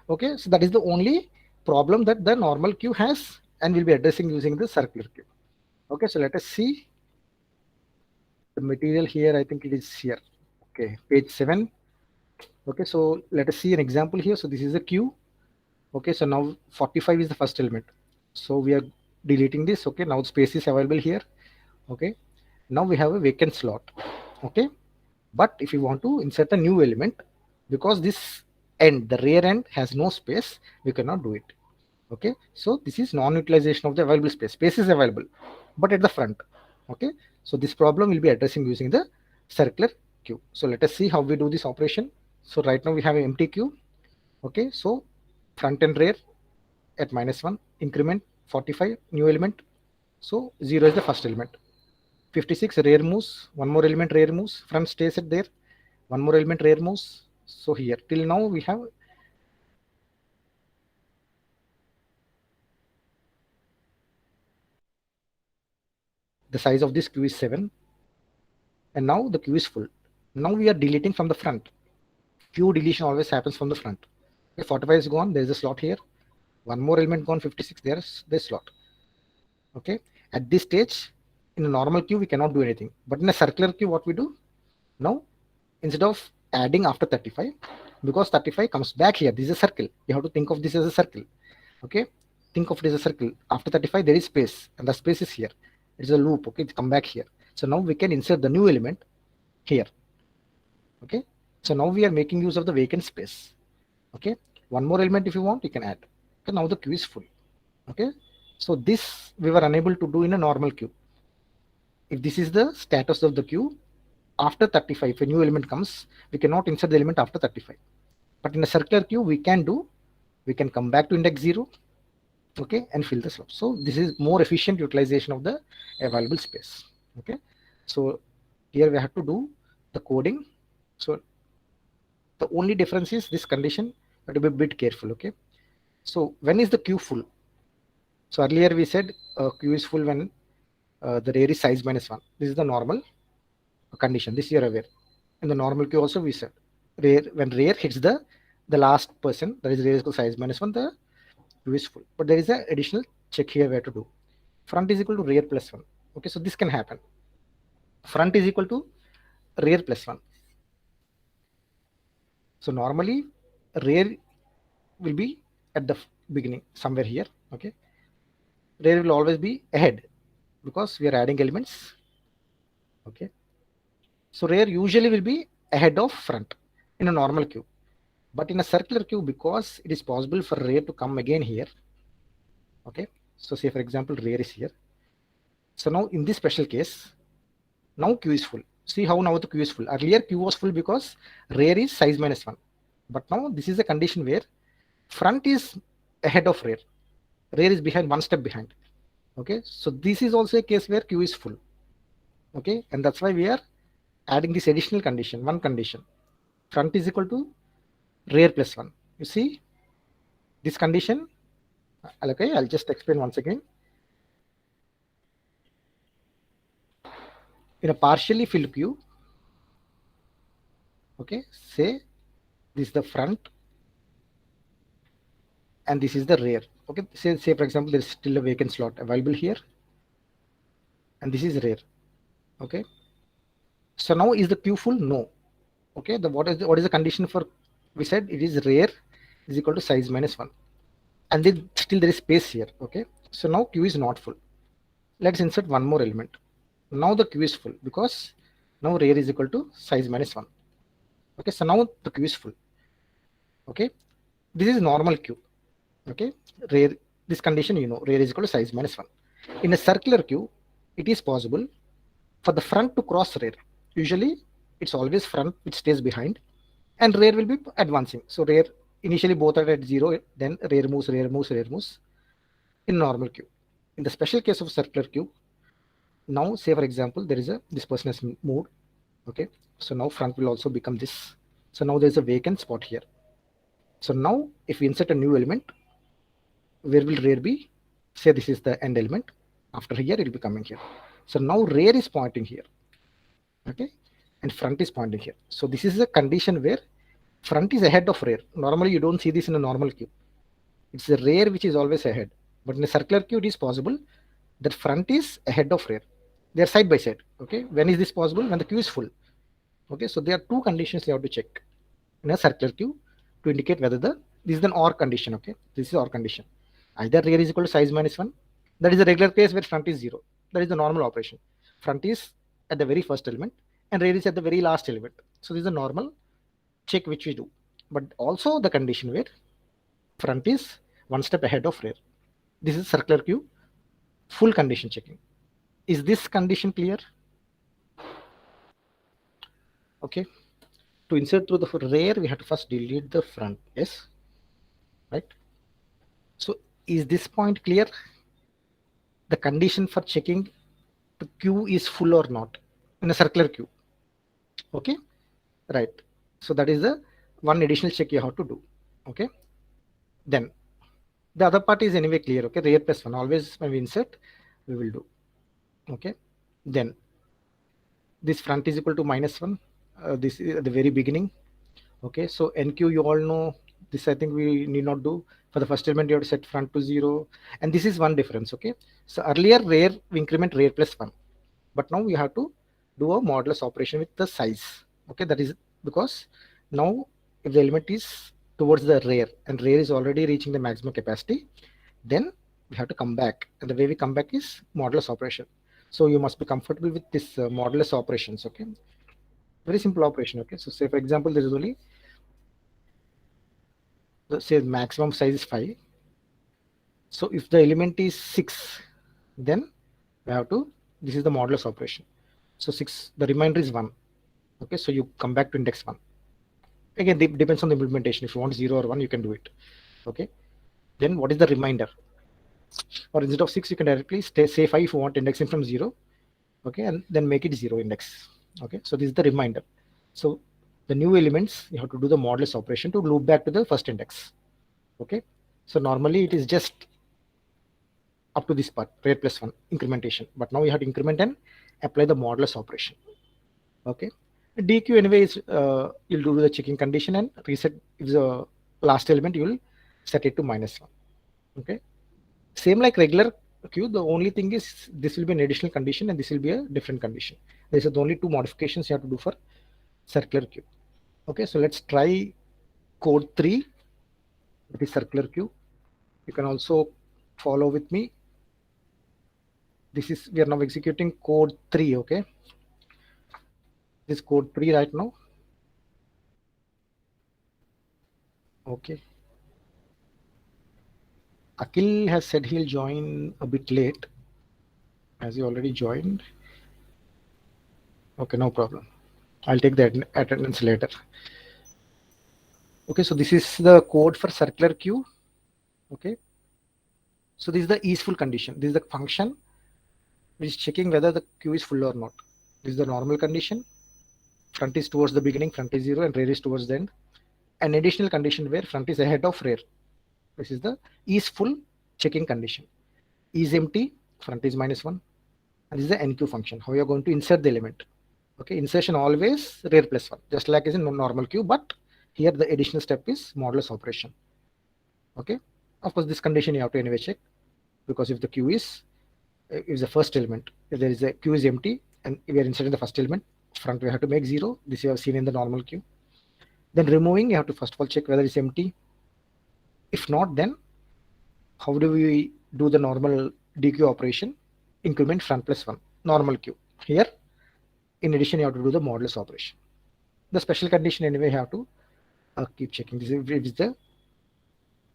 A: Okay, so that is the only problem that the normal queue has, and we'll be addressing using the circular queue. Okay, so let us see the material here. I think it is here. Okay, page 7. Okay, so let us see an example here. So this is a queue. Okay, so now 45 is the first element. So we are deleting this. Okay, now space is available here. Okay, now we have a vacant slot. Okay, but if you want to insert a new element, because this end, the rear end, has no space, we cannot do it. Okay, so this is non-utilization of the available space. Space is available, but at the front. Okay, so this problem will be addressing using the circular queue. So let us see how we do this operation. So right now we have an empty queue. Okay, so front and rear at -1, increment 45, new element. So 0 is the first element. 56 rear moves, one more element rear moves, front stays at there, one more element rear moves. So here till now we have the size of this queue is 7, and now the queue is full. Now we are deleting from the front. Queue deletion always happens from the front. Okay, 45 is gone, there is a slot here. One more element gone, 56, there's the slot. Okay, at this stage, in a normal queue, we cannot do anything. But in a circular queue, what we do? Now, instead of adding after 35, because 35 comes back here, this is a circle. You have to think of this as a circle. Okay, think of it as a circle. After 35, there is space, and the space is here. It's a loop. Okay, come back here. So now we can insert the new element here. Okay, so now we are making use of the vacant space. Okay, one more element if you want, you can add. Okay, now the queue is full. Okay, so this we were unable to do in a normal queue. If this is the status of the queue, after 35, if a new element comes, we cannot insert the element after 35. But in a circular queue, we can come back to index 0, okay, and fill the slot. So this is more efficient utilization of the available space. Okay, so here we have to do the coding. So the only difference is this condition, have to be a bit careful. Okay, so when is the queue full? So earlier we said queue is full when the rear is size -1. This is the normal condition. This you are aware. In the normal queue also we said rear, when rear hits the last person, that is rear is equal to size -1, the queue is full. But there is an additional check here where to do. Front is equal to rear +1. Okay, so this can happen. Front is equal to rear +1. So normally rear will be at the beginning somewhere here. Okay, rear will always be ahead because we are adding elements. Okay, so rear usually will be ahead of front in a normal queue, but in a circular queue, because it is possible for rear to come again here. Okay, so say for example rear is here. So now in this special case, now queue is full. See how now the queue is full. Earlier queue was full because rear is size -1, but now this is a condition where front is ahead of rear, rear is behind, one step behind. Okay, so this is also a case where queue is full. Okay, and that's why we are adding this additional condition, one condition, front is equal to rear +1. You see this condition. Okay, I'll just explain once again. In a partially filled queue, okay, say this is the front and this is the rear. Okay, say for example there is still a vacant slot available here, and this is rear. Okay, so now is the queue full? No. Okay, what is the condition for? We said it is rear is equal to size -1, and then still there is space here. Okay, so now queue is not full. Let's insert one more element. Now the queue is full because now rear is equal to size -1. Okay, so now the queue is full. Okay, this is normal queue. Okay, rear, this condition, you know, rear is equal to size -1. In a circular queue, it is possible for the front to cross rear. Usually it's always front which stays behind and rear will be advancing. So rear initially both are at 0, then rear moves, rear moves, rear moves in normal queue. In the special case of circular queue, now say for example there is this person has moved. Okay, so now front will also become this. So now there is a vacant spot here. So now if we insert a new element, where will rear be? Say this is the end element. After here it will be coming here. So now rear is pointing here. Okay, and front is pointing here. So this is a condition where front is ahead of rear. Normally you don't see this in a normal queue. It's the rear which is always ahead. But in a circular queue, it is possible that front is ahead of rear. They are side by side. Okay, when is this possible? When the queue is full. Okay, so there are two conditions you have to check in a circular queue to indicate whether this is an OR condition. Okay, this is OR condition. Either rear is equal to size -1. That is the regular case where front is 0. That is the normal operation. Front is at the very first element and rear is at the very last element. So this is a normal check which we do. But also the condition where front is one step ahead of rear. This is circular queue full condition checking. Is this condition clear? Okay, to insert through the rear, we have to first delete the front. Yes, right? So is this point clear? The condition for checking the queue is full or not in a circular queue. Okay, right? So that is the one additional check you have to do. Okay, then the other part is anyway clear. Okay, rear plus 1 always when we insert we will do. Okay, then this front is equal to -1. This is at the very beginning. Okay, so NQ you all know this. I think we need not do. For the first element you have to set front to 0, and this is one difference. Okay, so earlier rear we increment rear plus 1, but now we have to do a modulus operation with the size. Okay, that is because now if the element is towards the rear and rear is already reaching the maximum capacity, then we have to come back, and the way we come back is modulus operation. So you must be comfortable with this modulus operations. Okay, very simple operation. Okay, so say for example there is only, say maximum size is 5. So if the element is 6, then we have to, this is the modulus operation. So 6, the remainder is 1. Okay, so you come back to index 1. Again, it depends on the implementation. If you want 0 or 1, you can do it. Okay, then what is the remainder? Or instead of 6, you can directly say 5 if you want indexing from 0. Okay, and then make it 0 index. Okay, so this is the remainder. So the new elements, you have to do the modulus operation to loop back to the first index. Okay, so normally it is just up to this part, rear plus 1 incrementation, but now you have to increment and apply the modulus operation. Okay, DQ anyway is you'll do the checking condition and reset. If the last element, you will set it to -1. Okay, same like regular queue. The only thing is this will be an additional condition and this will be a different condition. These are the only two modifications you have to do for circular queue. Okay, so let's try code 3 with the circular queue. You can also follow with me. This is, we are now executing code 3. Okay, this code 3 right now. Okay, Akhil has said he'll join a bit late. Has he already joined? Okay, no problem. I'll take the attendance later. Okay, so this is the code for circular queue. Okay, so this is the is full condition. This is the function which is checking whether the queue is full or not. This is the normal condition. Front is towards the beginning, front is 0, and rear is towards the end. An additional condition where front is ahead of rear. This is the is full checking condition. Is empty, front is -1. And this is the NQ function, how you are going to insert the element. Okay, insertion always rear plus 1, just like is in normal queue, but here the additional step is modulus operation. Okay, of course this condition you have to anyway check, because if the queue is the first element, if there is a queue is empty and we are inserting the first element, front we have to make 0. This you have seen in the normal queue. Then removing, you have to first of all check whether it's empty. If not, then how do we do the normal DQ operation? Increment front plus 1, normal queue. Here, in addition, you have to do the modulus operation. The special condition anyway, you have to keep checking. This is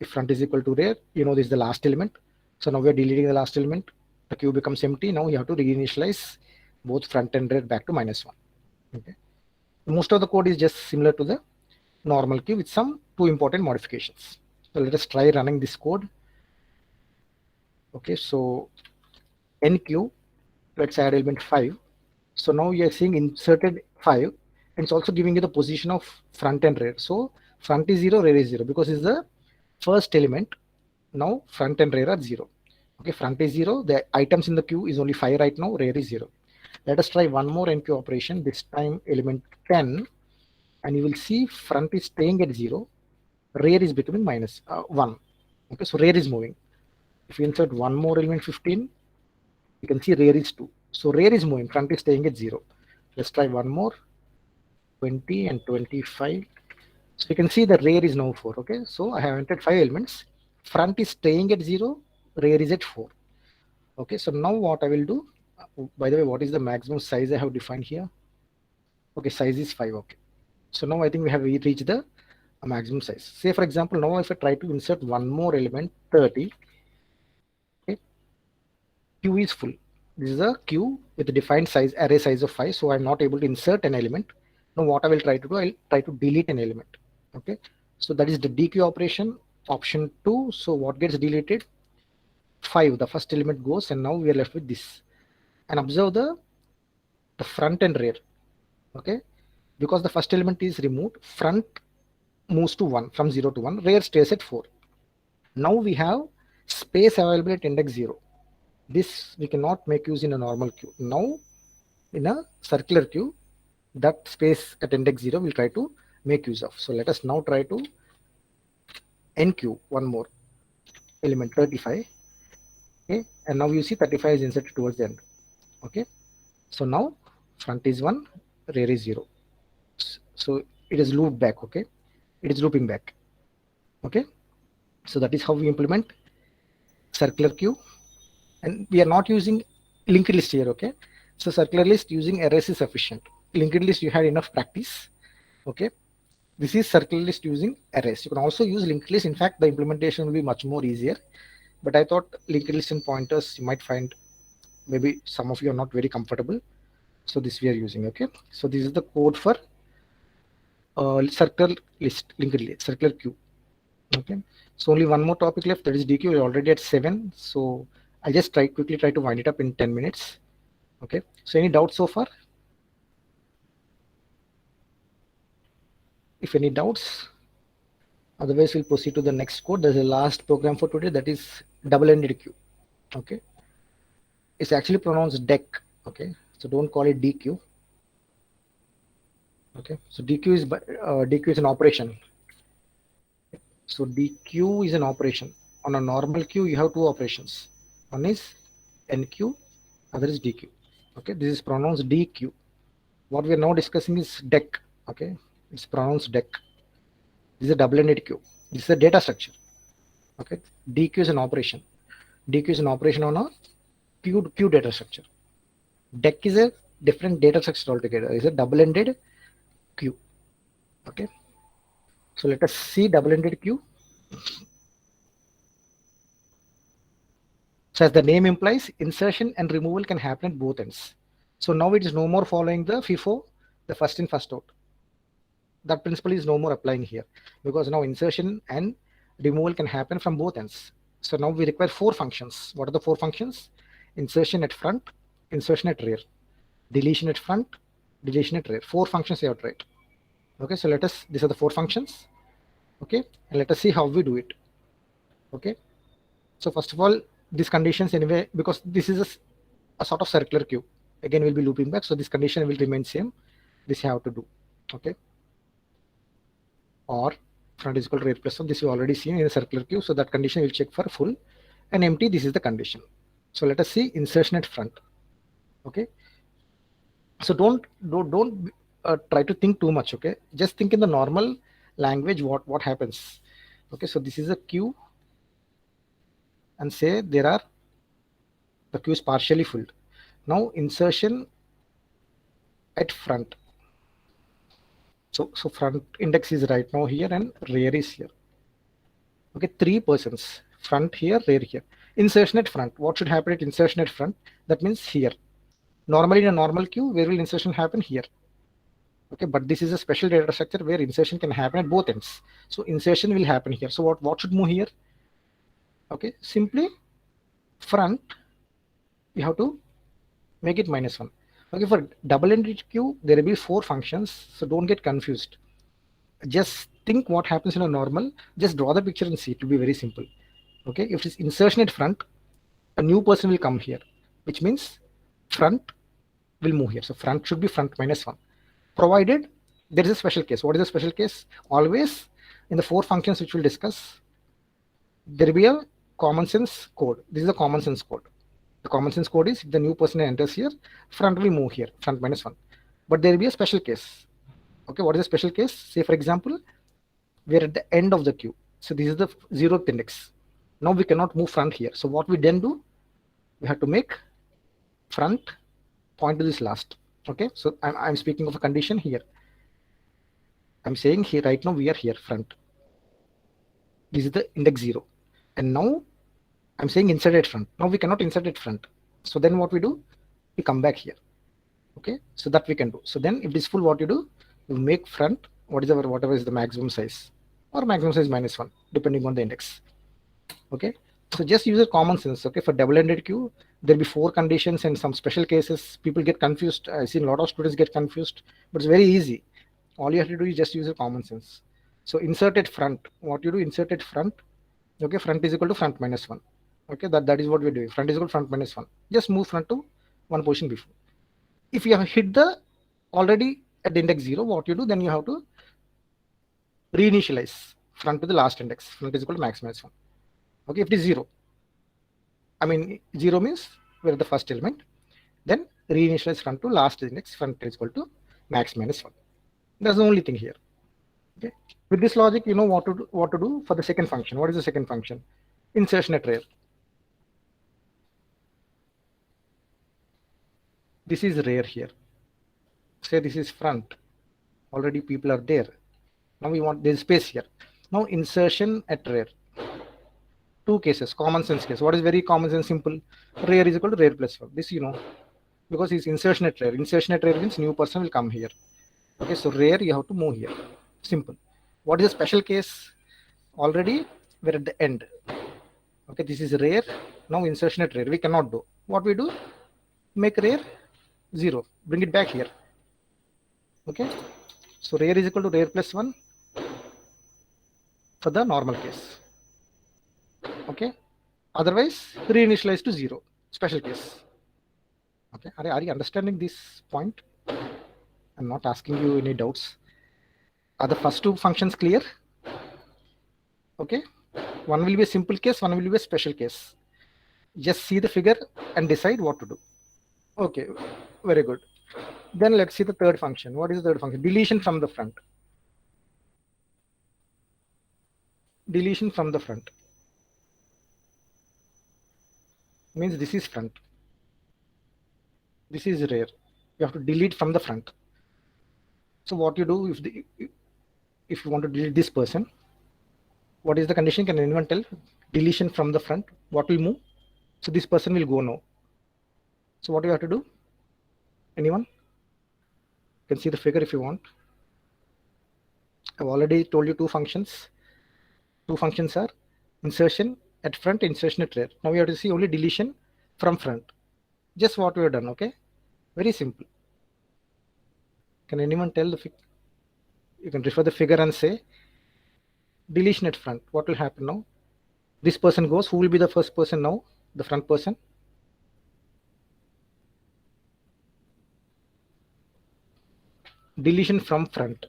A: if front is equal to rear, you know this is the last element. So now we are deleting the last element. The queue becomes empty. Now you have to reinitialize both front and rear back to -1. Okay. Most of the code is just similar to the normal queue with some 2 important modifications. So let us try running this code. Okay, so NQ, let's add element 5. So now you are seeing inserted 5, and it's also giving you the position of front and rear. So front is 0, rear is 0, because it's the first element. Now front and rear are 0. Okay, front is 0. The items in the queue is only 5 right now. Rear is 0. Let us try one more NQ operation. This time element 10, and you will see front is staying at 0. Rear is becoming -1. Okay, so rear is moving. If you insert one more element 15, you can see rear is 2. So rear is moving, front is staying at 0. Let's try one more, 20 and 25. So you can see the rear is now 4. Okay, so I have entered 5 elements. Front is staying at 0, rear is at 4. Okay, so now what I will do, by the way, what is the maximum size I have defined here? Okay, size is 5. Okay, so now I think we have reached the maximum size. Say for example, now if I try to insert one more element, 30, okay, queue is full. This is a queue with a defined size, array size of 5, so I'm not able to insert an element. Now what I will try to do, I'll try to delete an element. Okay, so that is the dequeue operation, option 2. So what gets deleted? 5, the first element goes, and now we are left with this. And observe the front and rear. Okay, because the first element is removed, front moves to 1, from 0 to 1, rear stays at 4. Now we have space available at index 0. This we cannot make use in a normal queue. Now in a circular queue, that space at index 0 we'll try to make use of. So let us now try to enqueue one more element, 35. Okay, and now you see 35 is inserted towards the end. Okay, so now front is 1, rear is 0. So it is looped back. Okay, it is looping back. Okay, so that is how we implement circular queue, and we are not using linked list here. Okay, so circular list using arrays is sufficient. Linked list you had enough practice. Okay, this is circular list using arrays. You can also use linked list. In fact, the implementation will be much more easier, but I thought linked list and pointers you might find maybe some of you are not very comfortable, so this we are using. Okay, so this is the code for circular list, linked list, circular queue. Okay, so only one more topic left, that is dequeue. We're already at 7, so I'll just quickly try to wind it up in 10 minutes. Okay, so any doubts so far? If any doubts, otherwise we'll proceed to the next code. There's a last program for today, that is double-ended queue. Okay, it's actually pronounced deck. Okay, so don't call it DQ. Okay, so DQ is an operation. So DQ is an operation. On a normal queue, you have two operations. One is NQ, other is DQ. Okay, this is pronounced DQ. What we are now discussing is deck. Okay, it's pronounced deck. This is a double-ended queue. This is a data structure. Okay, DQ is an operation. DQ is an operation on a queue data structure. Deck is a different data structure altogether. It's a double-ended queue. Okay, so let us see double-ended queue. So as the name implies, insertion and removal can happen at both ends. So now it is no more following the FIFO, the first in first out. That principle is no more applying here, because now insertion and removal can happen from both ends. So now we require 4 functions. What are the 4 functions? Insertion at front, insertion at rear, deletion at front, deletion at rear. 4 functions you have to write. Okay, so these are the 4 functions. Okay, and let us see how we do it. Okay, so first of all, these conditions anyway, because this is a sort of circular queue, again we'll be looping back, so this condition will remain same. This you have to do. Okay, or front is equal to rear plus 1. This you already seen in a circular queue, so that condition will check for full, and empty, this is the condition. So let us see insertion at front. Okay, so don't try to think too much. Okay, just think in the normal language what happens. Okay, so this is a queue, and say the queue is partially filled. Now insertion at front. So front index is right now here and rear is here. Okay, 3 persons, front here, rear here. Insertion at front. What should happen at insertion at front? That means here. Normally in a normal queue, where will insertion happen? Here. Okay, but this is a special data structure where insertion can happen at both ends. So insertion will happen here. So what should move here? Okay, simply front, you have to make it -1. Okay, for double-ended queue, there will be 4 functions, so don't get confused. Just think what happens in a normal, just draw the picture and see, it will be very simple. Okay, if it's insertion at front, a new person will come here, which means front will move here. So front should be front -1, provided there is a special case. What is the special case? Always in the 4 functions which we'll discuss, there will be a common sense code. This is a common sense code. The common sense code is if the new person enters here, front will move here, front -1. But there will be a special case. Okay, what is the special case? Say for example, we are at the end of the queue. So this is the 0th index. Now we cannot move front here. So what we then do? We have to make front point to this last. Okay, so I'm speaking of a condition here. I'm saying here right now we are here front. This is the index 0, and now I'm saying insert at front. Now we cannot insert at front. So then what we do? We come back here. Okay, so that we can do. So then if it is full, what you do? you make front whatever is the maximum size or maximum size minus 1 depending on the index. Okay, so just use a common sense. Okay, for double-ended queue there'll be 4 conditions and some special cases. People get confused. I've seen a lot of students get confused, but it's very easy. All you have to do is just use a common sense. So insert at front. What you do, insert at front. Okay, front is equal to front minus 1. Okay, that is what we're doing. Front is equal to front minus 1. Just move front to one position before. If you have hit the already at the index 0, what you do, then you have to reinitialize front to the last index. Front is equal to max minus 1. Okay, if it is 0, I mean 0 means we're at the first element, then reinitialize front to last index. Front is equal to max minus 1. That's the only thing here. Okay, with this logic, you know what to do for the second function. What is the second function? Insertion at rear. This is rear here. Say this is front. Already people are there. Now we want this space here. Now insertion at rear. 2 cases, common sense case. What is very common and simple? Rear is equal to rear plus 1. This you know, because it's insertion at rear. Insertion at rear means new person will come here. Okay, so rear you have to move here. Simple. What is a special case? Already we're at the end. Okay, this is rear. Now insertion at rear. We cannot do. What we do? Make rear 0. Bring it back here. Okay, so rear is equal to rear plus 1 for the normal case. Okay, otherwise reinitialize to 0. Special case. Okay, are you understanding this point? I'm not asking you any doubts. Are the first 2 functions clear? Okay, one will be a simple case, one will be a special case. Just see the figure and decide what to do. Okay, very good. Then let's see the third function. What is the third function? Deletion from the front. Deletion from the front means this is front, this is rear. You have to delete from the front. So what you do, if you want to delete this person, what is the condition? Can anyone tell? Deletion from the front, what will move? So this person will go now. So what do you have to do? Anyone? You can see the figure if you want. I've already told you 2 functions. 2 functions are insertion at front, insertion at rear. Now we have to see only deletion from front. Just what we have done. Okay, very simple. Can anyone tell the figure? You can refer the figure and say deletion at front. What will happen now? This person goes. Who will be the first person now? The front person. Deletion from front.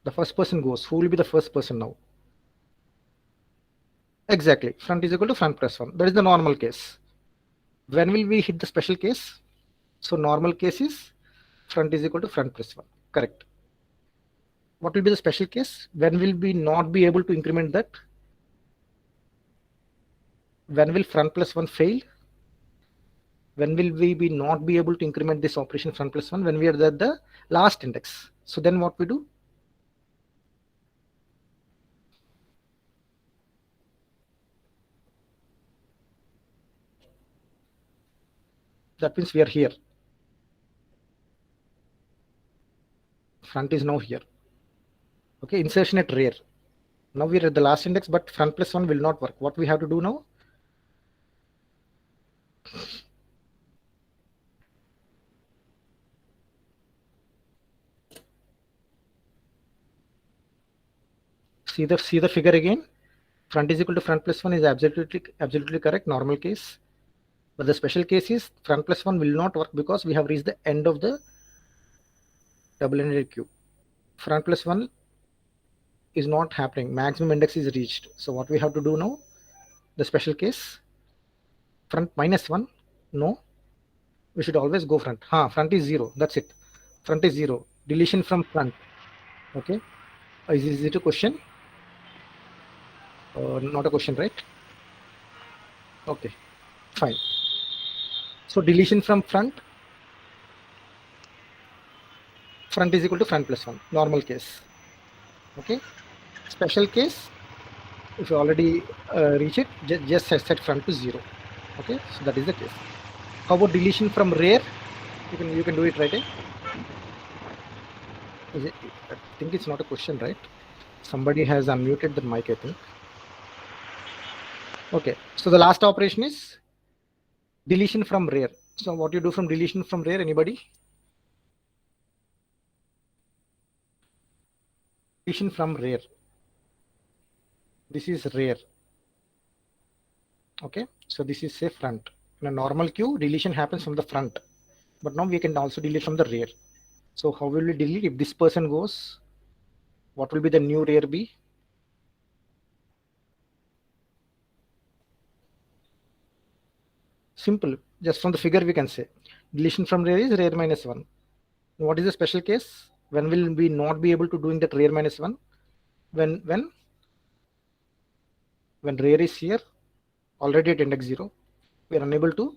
A: The first person goes. Who will be the first person now? Exactly. Front is equal to front plus 1. That is the normal case. When will we hit the special case? So normal case is front is equal to front plus 1. Correct. What will be the special case? When will we not be able to increment that? When will front plus 1 fail? When will we be not be able to increment this operation front plus 1? When we are at the last index. So then what we do? That means we are here. Front is now here. Okay, insertion at rear. Now we are at the last index, but front plus 1 will not work. What we have to do now? See the figure again. Front is equal to front plus 1 is absolutely correct. Normal case. But the special case is front plus 1 will not work because we have reached the end of the double-ended queue. Front plus 1 is not happening. Maximum index is reached. So what we have to do now? The special case. Front minus 1. No. We should always go front. Front is 0. That's it. Front is 0. Deletion from front. Okay. Is it a question? Not a question, right? Okay. Fine. So deletion from front. Front is equal to front plus 1. Normal case. Okay. Special case. If you already reach it, just set front to 0. Okay. So that is the case. How about deletion from rear? You can do it right away. Is it, I think it's not a question, right? Somebody has unmuted the mic, I think. Okay, so the last operation is deletion from rear. So what you do from deletion from rear, anybody? Deletion from rear. This is rear. Okay, so this is say front. In a normal queue, deletion happens from the front, but now we can also delete from the rear. So how will we delete? If this person goes, what will be the new rear be? Simple, just from the figure we can say deletion from rear is rear minus 1. What is the special case? When will we not be able to doing that rear minus 1? When rear is here already at index 0, we are unable to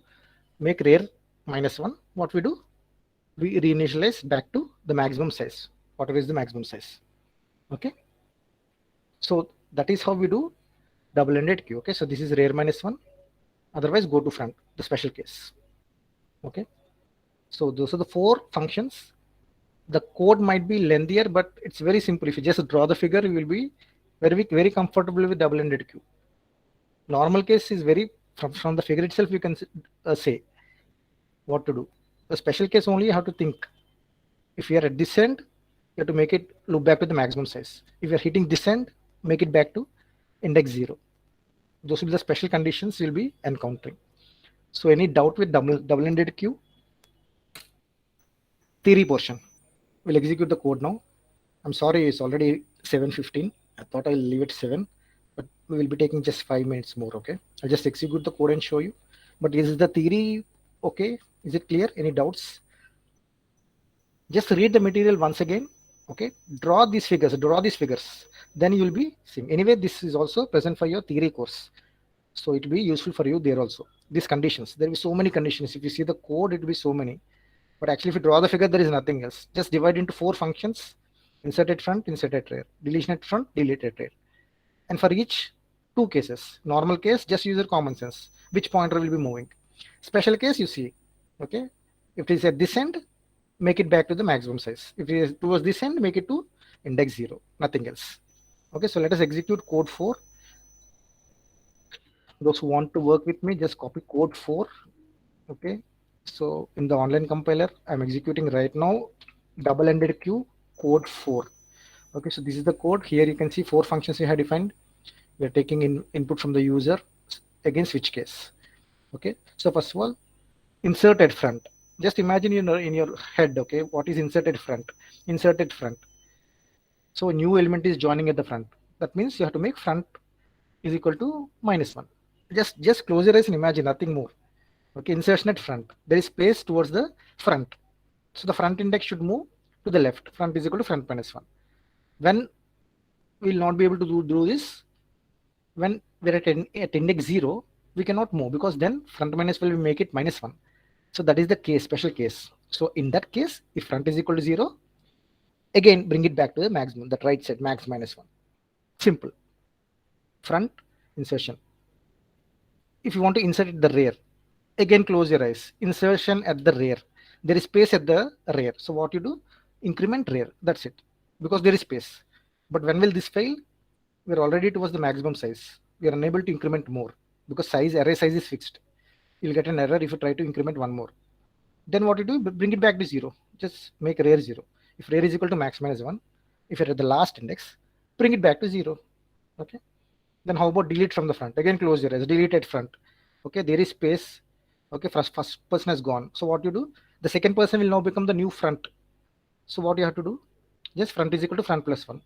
A: make rear minus 1. What we do? We reinitialize back to the maximum size, whatever is the maximum size. Okay, so that is how we do double-ended queue. Okay, so this is rear minus 1, otherwise go to front, the special case. Okay, so those are the 4 functions. The code might be lengthier, but it's very simple. If you just draw the figure, you will be very comfortable with double-ended queue. Normal case is very from the figure itself you can say what to do. The special case only you have to think. If you are at this end, you have to make it loop back to the maximum size. If you are hitting this end, make it back to index 0. Those will be the special conditions you'll be encountering. So any doubt with double-ended queue? Theory portion. We'll execute the code now. I'm sorry, it's already 7:15. I thought I'll leave it 7, but we will be taking just 5 minutes more. Okay, I'll just execute the code and show you. But is the theory okay? Is it clear? Any doubts? Just read the material once again. Okay, draw these figures. Then you will be seeing. Anyway, this is also present for your theory course, so it will be useful for you there also. These conditions, there will be so many conditions. If you see the code, it will be so many. But actually, if you draw the figure, there is nothing else. Just divide into 4 functions: insert at front, insert at rear, deletion at front, delete at rear. And for each 2 cases, normal case, just use your common sense. Which pointer will be moving? Special case, you see. Okay, if it is at this end, make it back to the maximum size. If it is towards this end, make it to index 0. Nothing else. Okay, so let us execute code 4. Those who want to work with me, just copy code 4. Okay, so in the online compiler, I'm executing right now double-ended queue code 4. Okay, so this is the code. Here you can see 4 functions we have defined. We are taking input from the user, again switch case. Okay, so first of all, insert at front. Just imagine in your head, okay, what is inserted front? Inserted front. So a new element is joining at the front. That means you have to make front is equal to -1. Just close your eyes and imagine, nothing more. Okay, insertion at front. There is space towards the front. So the front index should move to the left. Front is equal to front -1. When we will not be able to do this, when we're at index 0, we cannot move, because then front minus will make it -1. So that is the case, special case. So in that case, if front is equal to 0, again bring it back to the maximum, that right side, max -1. Simple. Front insertion. If you want to insert at the rear, again close your eyes. Insertion at the rear. There is space at the rear. So what you do? Increment rear. That's it. Because there is space. But when will this fail? We're already towards the maximum size. We are unable to increment more because array size is fixed. You'll get an error if you try to increment one more. Then what you do? Bring it back to 0. Just make rear 0. If rear is equal to max -1, if you're at the last index, bring it back to 0. Okay. Then how about delete from the front? Again, close your eyes. Delete at front. Okay, there is space. Okay, first person has gone. So what you do? The second person will now become the new front. So what you have to do? Just front is equal to front +1.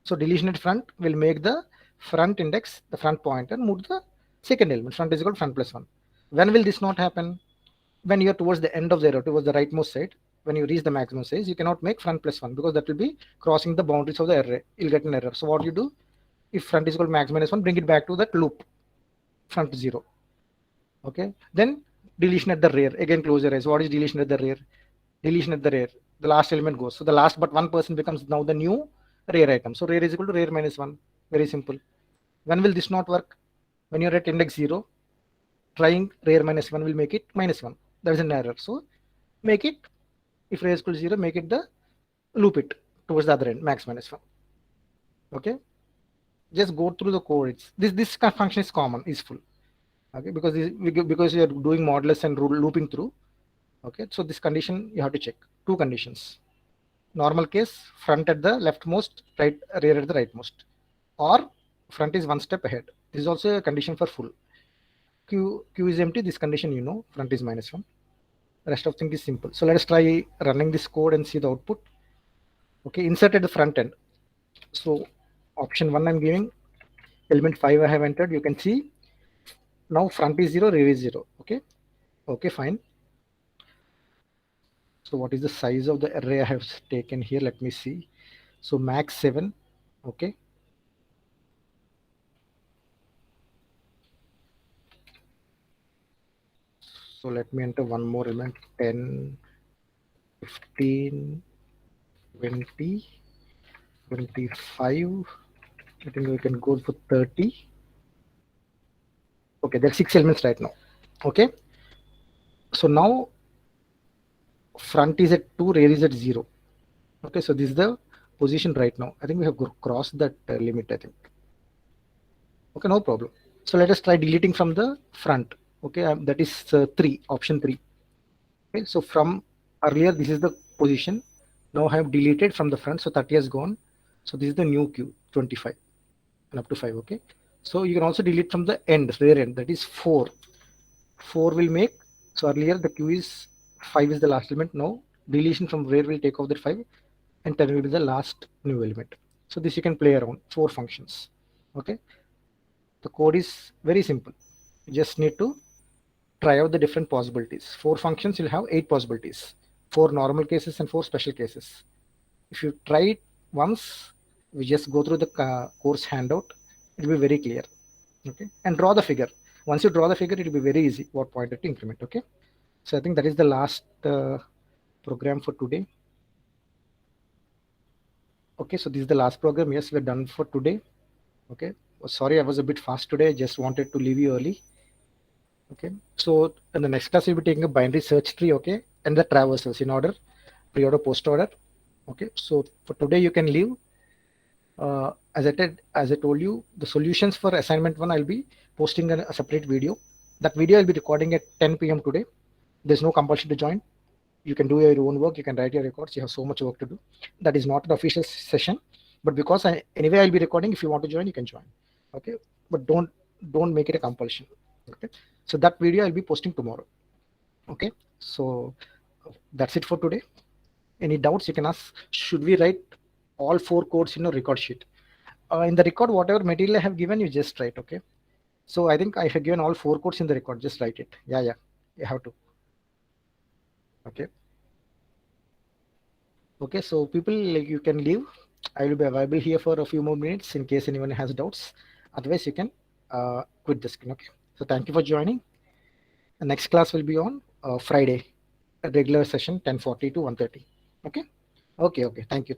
A: So deletion at front will make the front index, the front pointer, move to the second element. Front is equal to front +1. When will this not happen? When you are towards the end of the arrow, towards the rightmost side, when you reach the maximum size, you cannot make front +1 because that will be crossing the boundaries of the array. You'll get an error. So what you do? If front is equal to max -1, bring it back to that loop, front 0. Okay. Then deletion at the rear. Again, close your eyes. What is deletion at the rear? Deletion at the rear. The last element goes. So the last but one person becomes now the new rear item. So rear is equal to rear -1. Very simple. When will this not work? When you're at index 0, trying rear -1 will make it -1. There is an error. So make it, if rear is equal to 0, make it the loop it. towards the other end, max minus 1. Okay, just go through the code. It's this function is common, is full. Okay, because you are doing modulus and looping through. Okay, so this condition you have to check. Two conditions. Normal case, front at the leftmost, rear at the rightmost, or front is one step ahead. This is also a condition for full. Q is empty. This condition you know, front is minus 1. The rest of thing is simple. So let us try running this code and see the output. Okay, insert at the front end. So option 1 I'm giving, element 5 I have entered. You can see now front is 0, rear is 0. Okay, fine. So what is the size of the array I have taken here? Let me see. So max 7. Okay, so let me enter one more element, 10, 15, 20, 25. I think we can go for 30. Okay, there are 6 elements right now. Okay, so now front is at 2, rear is at 0. Okay, so this is the position right now. I think we have crossed that limit, I think. Okay, no problem. So let us try deleting from the front. Okay, that is 3, option 3. Okay, so from earlier, this is the position. Now I have deleted from the front, so 30 has gone. So this is the new queue, 25 and up to 5. Okay, so you can also delete from the end, rear end, that is 4. 4 will make, so earlier the queue is 5 is the last element. Now deletion from rear will take off that 5 and 10 will be the last new element. So this you can play around, 4 functions. Okay, the code is very simple. You just need to try out the different possibilities. 4 functions, you'll have 8 possibilities, 4 normal cases and 4 special cases. If you try it once, we just go through the course handout, it will be very clear. Okay, and draw the figure. Once you draw the figure, it will be very easy what pointer to implement. Okay, so I think that is the last program for today. Okay, so this is the last program. Yes, we're done for today. Okay, sorry I was a bit fast today. I just wanted to leave you early. Okay, so in the next class we'll be taking a binary search tree. Okay, and the traversals in order, pre-order, post-order. Okay, so for today you can leave. As I told you, the solutions for assignment 1 I'll be posting a separate video. That video I'll be recording at 10 p.m. today. There's no compulsion to join. You can do your own work. You can write your records. You have so much work to do. That is not an official session, but because anyway I'll be recording. If you want to join, you can join. Okay, but don't make it a compulsion. Okay, so that video I'll be posting tomorrow. Okay, so that's it for today. Any doubts you can ask. Should we write all 4 codes in a record sheet? In the record, whatever material I have given, you just write. Okay, so I think I have given all 4 codes in the record. Just write it. Yeah, you have to. Okay, so people, like, you can leave. I will be available here for a few more minutes in case anyone has doubts. Otherwise you can quit the screen. Okay, so thank you for joining. The next class will be on Friday, a regular session, 10:40 to 1:30. Okay, thank you.